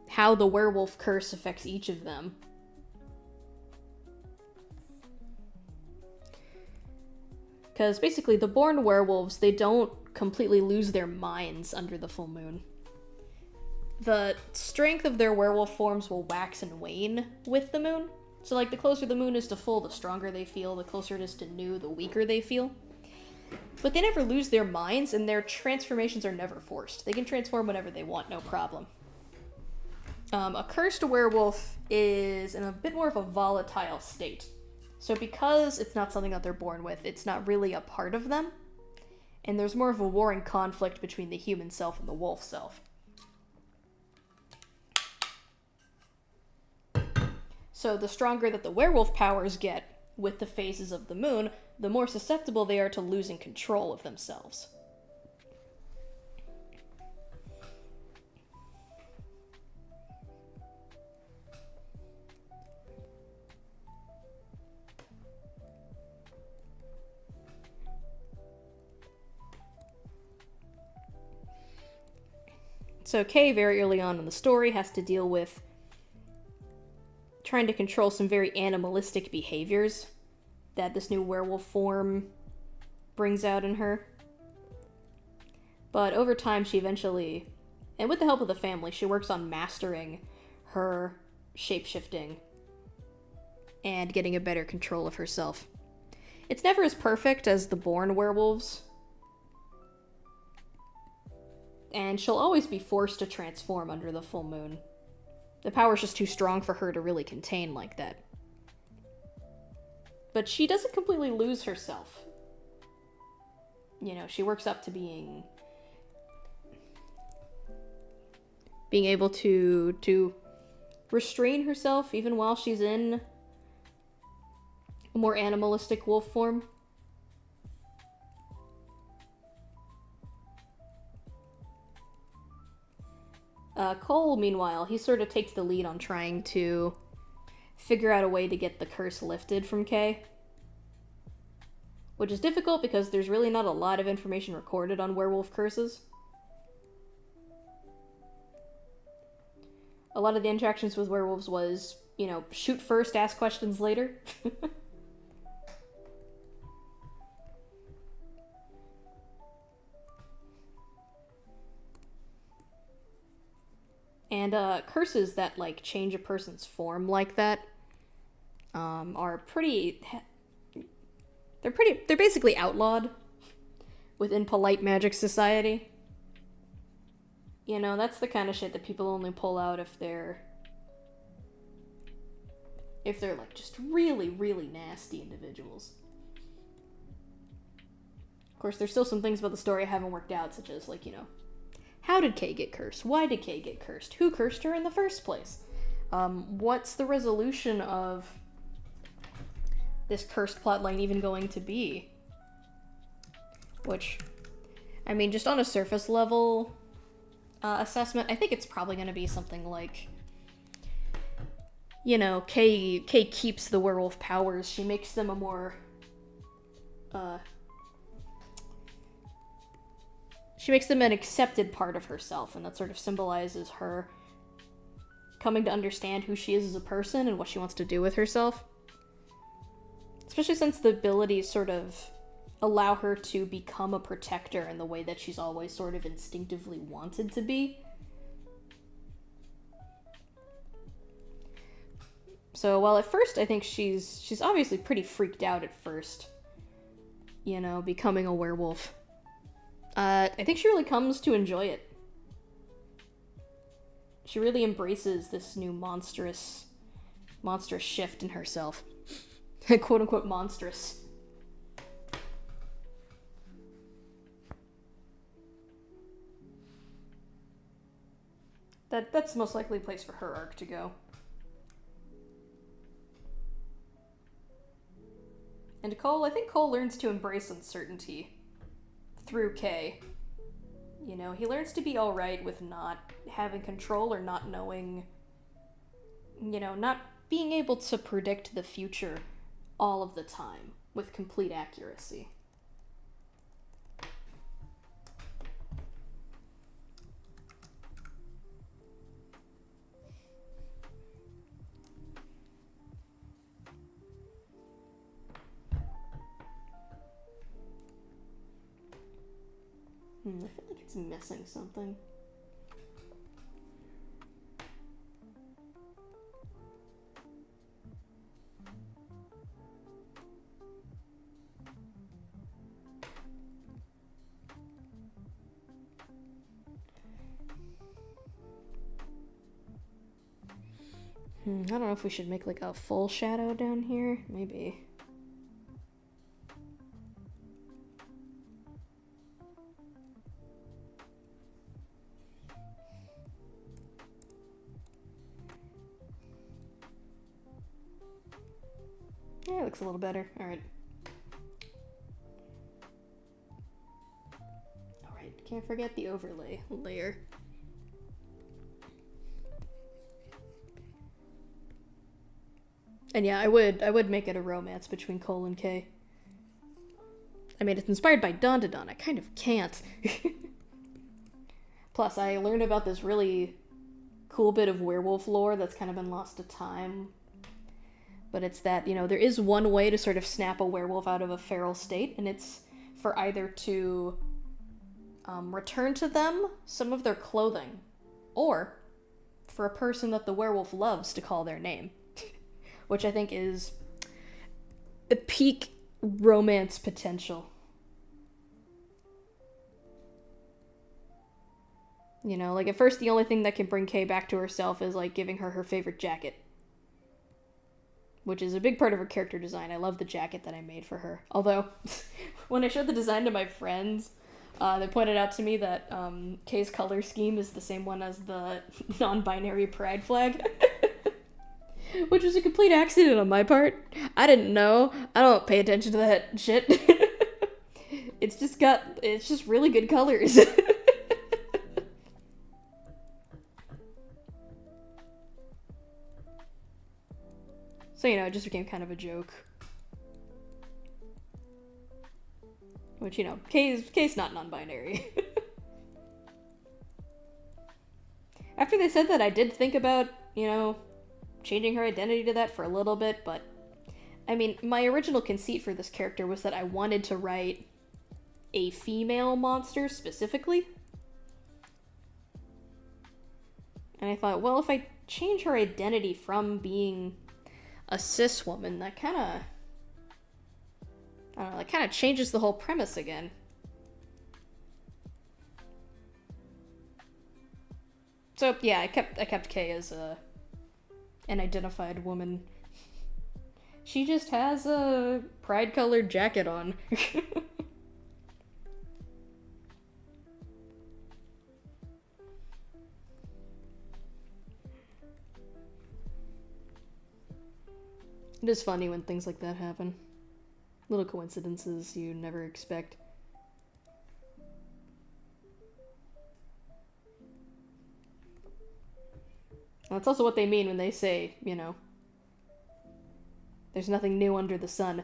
Speaker 1: how the werewolf curse affects each of them. Because basically the born werewolves, they don't completely lose their minds under the full moon. The strength of their werewolf forms will wax and wane with the moon. So like the closer the moon is to full, the stronger they feel. The closer it is to new, the weaker they feel. But they never lose their minds, and their transformations are never forced. They can transform whenever they want, no problem. A cursed werewolf is in a bit more of a volatile state. So because it's not something that they're born with, it's not really a part of them. And there's more of a warring conflict between the human self and the wolf self. So the stronger that the werewolf powers get with the phases of the moon, the more susceptible they are to losing control of themselves. So Kay, very early on in the story, has to deal with trying to control some very animalistic behaviors that this new werewolf form brings out in her. But over time, she eventually, and with the help of the family, she works on mastering her shape-shifting and getting a better control of herself. It's never as perfect as the born werewolves, and she'll always be forced to transform under the full moon. The power's just too strong for her to really contain like that. But she doesn't completely lose herself. You know, she works up to being able to restrain herself even while she's in a more animalistic wolf form. Cole, meanwhile, he sort of takes the lead on trying to figure out a way to get the curse lifted from Kay. Which is difficult because there's really not a lot of information recorded on werewolf curses. A lot of the interactions with werewolves was, you know, shoot first, ask questions later. And curses that, like, change a person's form like that are pretty... They're basically outlawed within polite magic society. You know, that's the kind of shit that people only pull out if they're like just really, really nasty individuals. Of course, there's still some things about the story I haven't worked out, such as, like, you know, how did Kay get cursed? Why did Kay get cursed? Who cursed her in the first place? What's the resolution of this cursed plotline even going to be? Which, I mean, just on a surface level assessment, I think it's probably going to be something like, you know, Kay keeps the werewolf powers. She makes them a more, she makes them an accepted part of herself, and that sort of symbolizes her coming to understand who she is as a person and what she wants to do with herself. Especially since the abilities sort of allow her to become a protector in the way that she's always sort of instinctively wanted to be. So while at first I think she's obviously pretty freaked out at first, you know, becoming a werewolf, I think she really comes to enjoy it. She really embraces this new monstrous shift in herself. Quote-unquote monstrous. That's the most likely place for her arc to go. And Cole, I think Cole learns to embrace uncertainty through Kay. You know, he learns to be alright with not having control or not knowing, you know, not being able to predict the future all of the time with complete accuracy. I feel like it's missing something. I don't know if we should make like a full shadow down here. Maybe. Yeah, it looks a little better. Alright. Alright, can't forget the overlay layer. And yeah, I would make it a romance between Cole and Kay. I mean, it's inspired by Dawn to Dawn. I kind of can't. Plus, I learned about this really cool bit of werewolf lore that's kind of been lost to time. But it's that, you know, there is one way to sort of snap a werewolf out of a feral state, and it's for either to return to them some of their clothing, or for a person that the werewolf loves to call their name. Which I think is a peak romance potential. You know, like, at first the only thing that can bring Kay back to herself is, like, giving her her favorite jacket. Which is a big part of her character design. I love the jacket that I made for her. Although, when I showed the design to my friends, they pointed out to me that Kay's color scheme is the same one as the non-binary pride flag. Which was a complete accident on my part. I didn't know. I don't pay attention to that shit. It's just really good colors. So, you know, it just became kind of a joke. Which, you know, Kay's not non-binary. After they said that, I did think about, you know, changing her identity to that for a little bit, but I mean, my original conceit for this character was that I wanted to write a female monster specifically. And I thought, well, if I change her identity from being a cis woman, that kind of, I don't know, that kind of changes the whole premise again. So yeah, I kept Kay as an identified woman. She just has a pride-colored jacket on. It is funny when things like that happen. Little coincidences you never expect. That's also what they mean when they say, you know, there's nothing new under the sun.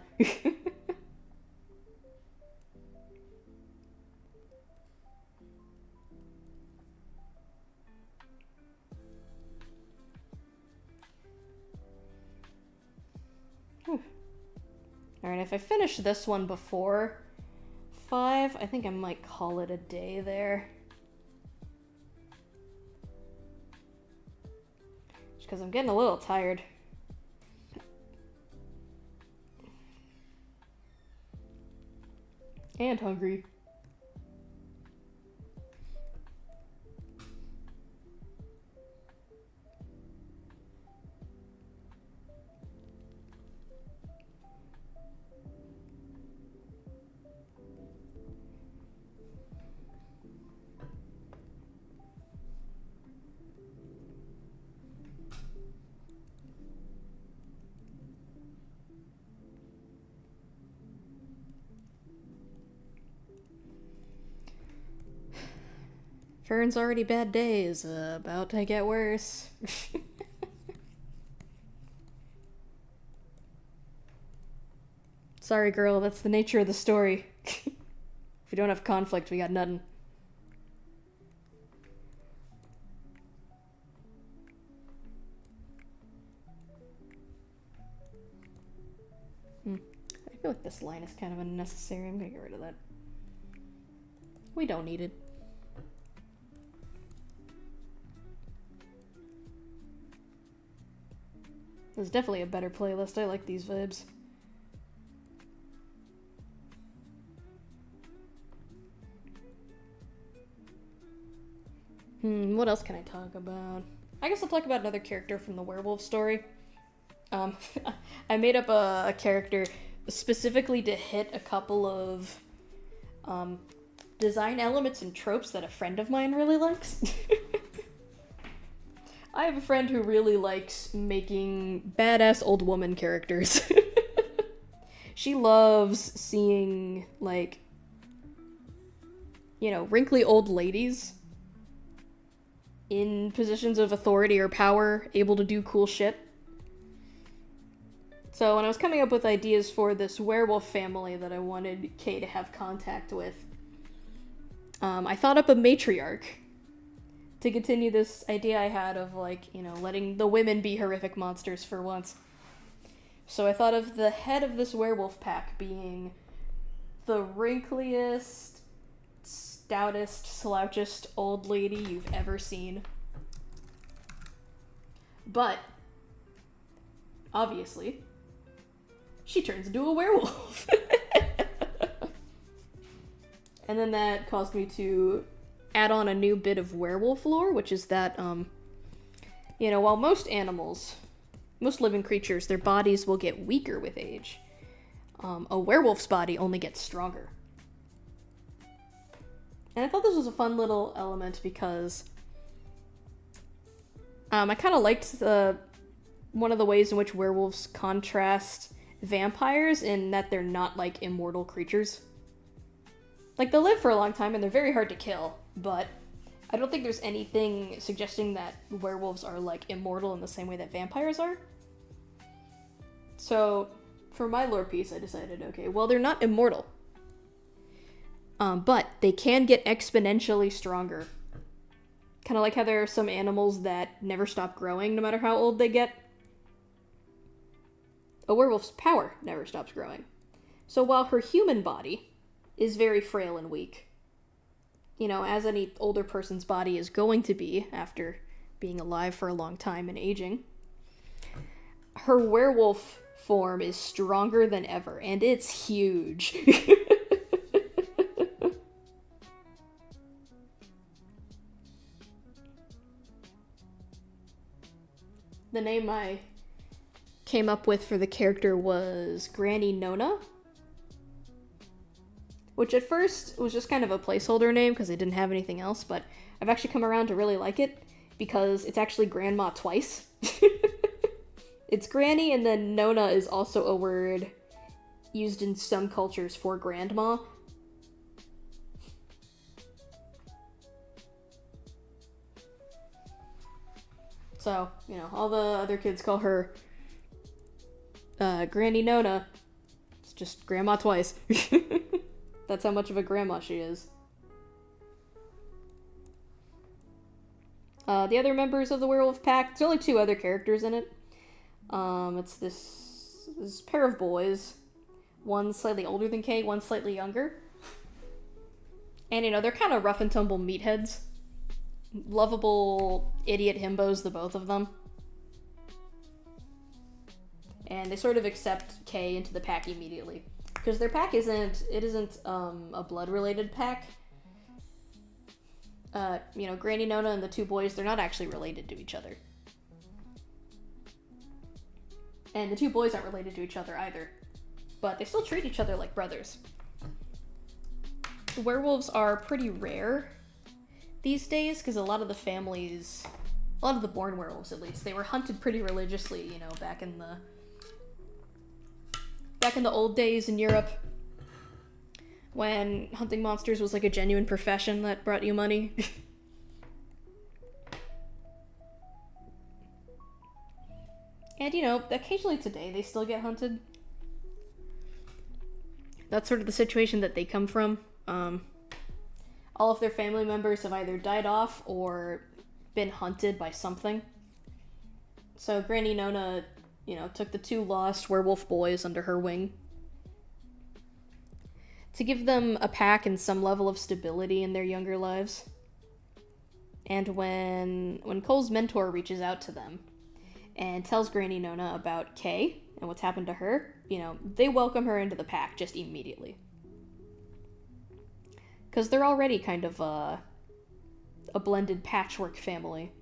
Speaker 1: Alright, if I finish this one before 5, I think I might call it a day there. Just because I'm getting a little tired. And hungry. Fern's already bad days, about to get worse. Sorry, girl, that's the nature of the story. If we don't have conflict, we got nothing. I feel like this line is kind of unnecessary. I'm gonna get rid of that. We don't need it. This is definitely a better playlist. I like these vibes. What else can I talk about? I guess I'll talk about another character from the werewolf story. I made up a character specifically to hit a couple of design elements and tropes that a friend of mine really likes. I have a friend who really likes making badass old woman characters. She loves seeing, like, you know, wrinkly old ladies in positions of authority or power, able to do cool shit. So when I was coming up with ideas for this werewolf family that I wanted Kay to have contact with, I thought up a matriarch to continue this idea I had of, like, you know, letting the women be horrific monsters for once. So I thought of the head of this werewolf pack being the wrinkliest, stoutest, slouchest old lady you've ever seen. But, obviously, she turns into a werewolf. And then that caused me to add on a new bit of werewolf lore, which is that, you know, while most animals, most living creatures, their bodies will get weaker with age, a werewolf's body only gets stronger. And I thought this was a fun little element because I kind of liked one of the ways in which werewolves contrast vampires in that they're not, like, immortal creatures. Like, they'll live for a long time and they're very hard to kill, but I don't think there's anything suggesting that werewolves are, like, immortal in the same way that vampires are. So, for my lore piece, I decided, okay, well, they're not immortal. But they can get exponentially stronger. Kind of like how there are some animals that never stop growing no matter how old they get. A werewolf's power never stops growing. So while her human body is very frail and weak, you know, as any older person's body is going to be after being alive for a long time and aging, her werewolf form is stronger than ever, and it's huge. The name I came up with for the character was Granny Nona, which at first was just kind of a placeholder name because I didn't have anything else, but I've actually come around to really like it because it's actually grandma twice. It's granny, and then Nona is also a word used in some cultures for grandma. So, you know, all the other kids call her Granny Nona. It's just grandma twice. That's how much of a grandma she is. The other members of the werewolf pack, there's only 2 other characters in it. It's this pair of boys. One's slightly older than Kay, one's slightly younger. And, you know, they're kind of rough and tumble meatheads. Lovable idiot himbos, the both of them. And they sort of accept Kay into the pack immediately. Because their pack isn't a blood-related pack. You know, Granny Nona and the 2 boys, they're not actually related to each other. And the 2 boys aren't related to each other either. But they still treat each other like brothers. Werewolves are pretty rare these days, because a lot of the families, a lot of the born werewolves at least, they were hunted pretty religiously, you know, back in the old days in Europe, when hunting monsters was like a genuine profession that brought you money. And, you know, occasionally today they still get hunted. That's sort of the situation that they come from. All of their family members have either died off or been hunted by something. So Granny Nona, you know, took the 2 lost werewolf boys under her wing to give them a pack and some level of stability in their younger lives. And when Cole's mentor reaches out to them and tells Granny Nona about Kay and what's happened to her, you know, they welcome her into the pack just immediately. Because they're already kind of a blended patchwork family.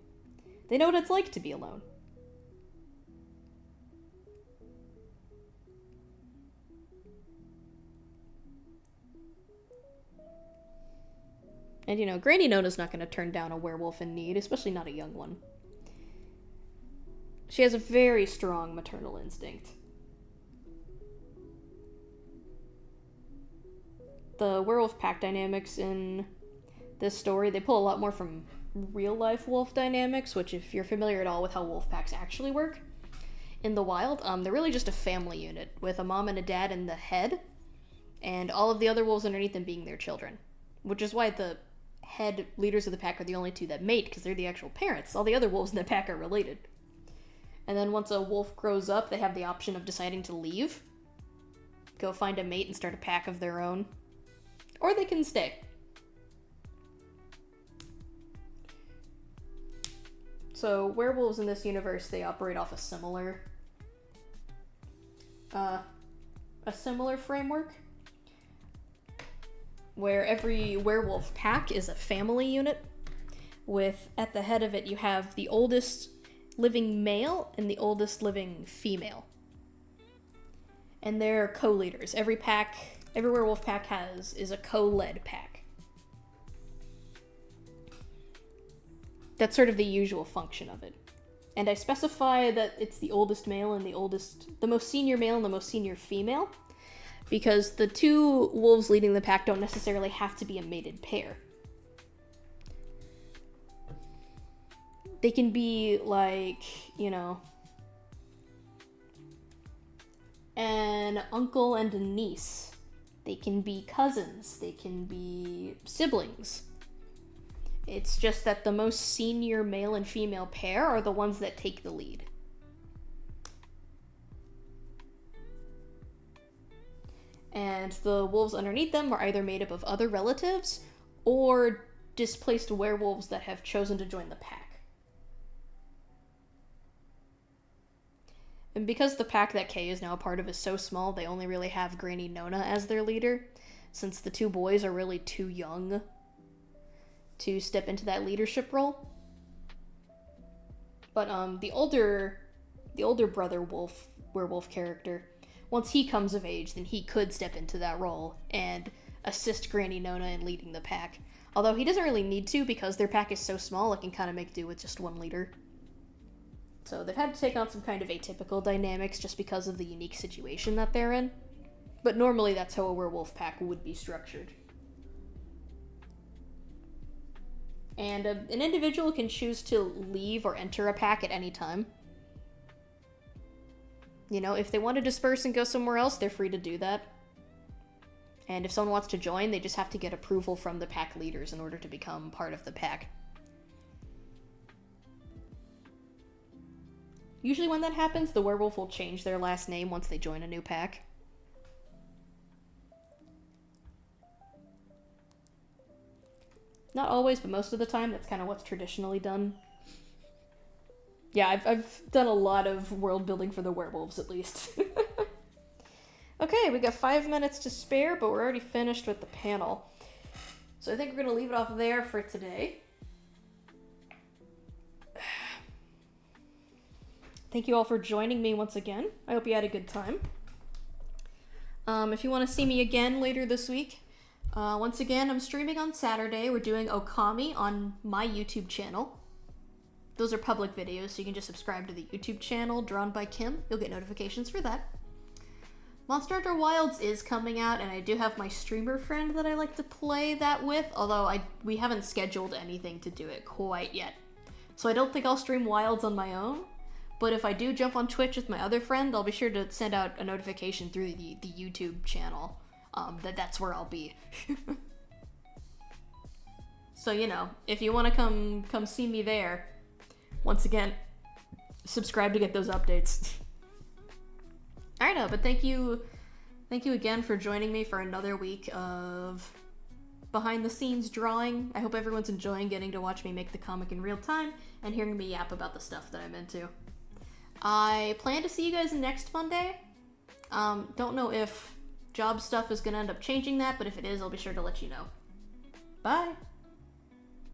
Speaker 1: They know what it's like to be alone. And, you know, Granny Nona's not going to turn down a werewolf in need, especially not a young one. She has a very strong maternal instinct. The werewolf pack dynamics in this story, they pull a lot more from real-life wolf dynamics, which, if you're familiar at all with how wolf packs actually work in the wild, they're really just a family unit, with a mom and a dad in the head, and all of the other wolves underneath them being their children. Which is why the head leaders of the pack are the only two that mate, because they're the actual parents. All the other wolves in the pack are related. And then once a wolf grows up, they have the option of deciding to leave, go find a mate and start a pack of their own, or they can stay. So werewolves in this universe, they operate off a similar framework, where every werewolf pack is a family unit, with, at the head of it, you have the oldest living male and the oldest living female. And they're co-leaders. Every werewolf pack is a co-led pack. That's sort of the usual function of it. And I specify that it's the oldest male and the most senior male and the most senior female, because the two wolves leading the pack don't necessarily have to be a mated pair. They can be like, you know, an uncle and a niece. They can be cousins. They can be siblings. It's just that the most senior male and female pair are the ones that take the lead. And the wolves underneath them are either made up of other relatives or displaced werewolves that have chosen to join the pack. And because the pack that Kay is now a part of is so small, they only really have Granny Nona as their leader, since the two boys are really too young to step into that leadership role. But the older brother werewolf character, once he comes of age, then he could step into that role and assist Granny Nona in leading the pack. Although he doesn't really need to, because their pack is so small, it can kind of make do with just one leader. So they've had to take on some kind of atypical dynamics just because of the unique situation that they're in. But normally that's how a werewolf pack would be structured. And an individual can choose to leave or enter a pack at any time. You know, if they want to disperse and go somewhere else, they're free to do that. And if someone wants to join, they just have to get approval from the pack leaders in order to become part of the pack. Usually when that happens, the werewolf will change their last name once they join a new pack. Not always, but most of the time, that's kind of what's traditionally done. Yeah, I've done a lot of world building for the werewolves, at least. Okay, we got 5 minutes to spare, but we're already finished with the panel. So I think we're going to leave it off there for today. Thank you all for joining me once again. I hope you had a good time. If you want to see me again later this week, once again, I'm streaming on Saturday. We're doing Okami on my YouTube channel. Those are public videos, so you can just subscribe to the YouTube channel, Drawn by Kim. You'll get notifications for that. Monster Hunter Wilds is coming out, and I do have my streamer friend that I like to play that with, although we haven't scheduled anything to do it quite yet. So I don't think I'll stream Wilds on my own, but if I do jump on Twitch with my other friend, I'll be sure to send out a notification through the YouTube channel that's where I'll be. So, you know, if you want to come see me there, once again, subscribe to get those updates. I know, but thank you again for joining me for another week of behind the scenes drawing. I hope everyone's enjoying getting to watch me make the comic in real time and hearing me yap about the stuff that I'm into. I plan to see you guys next Monday. Don't know if job stuff is gonna end up changing that, but if it is, I'll be sure to let you know. Bye!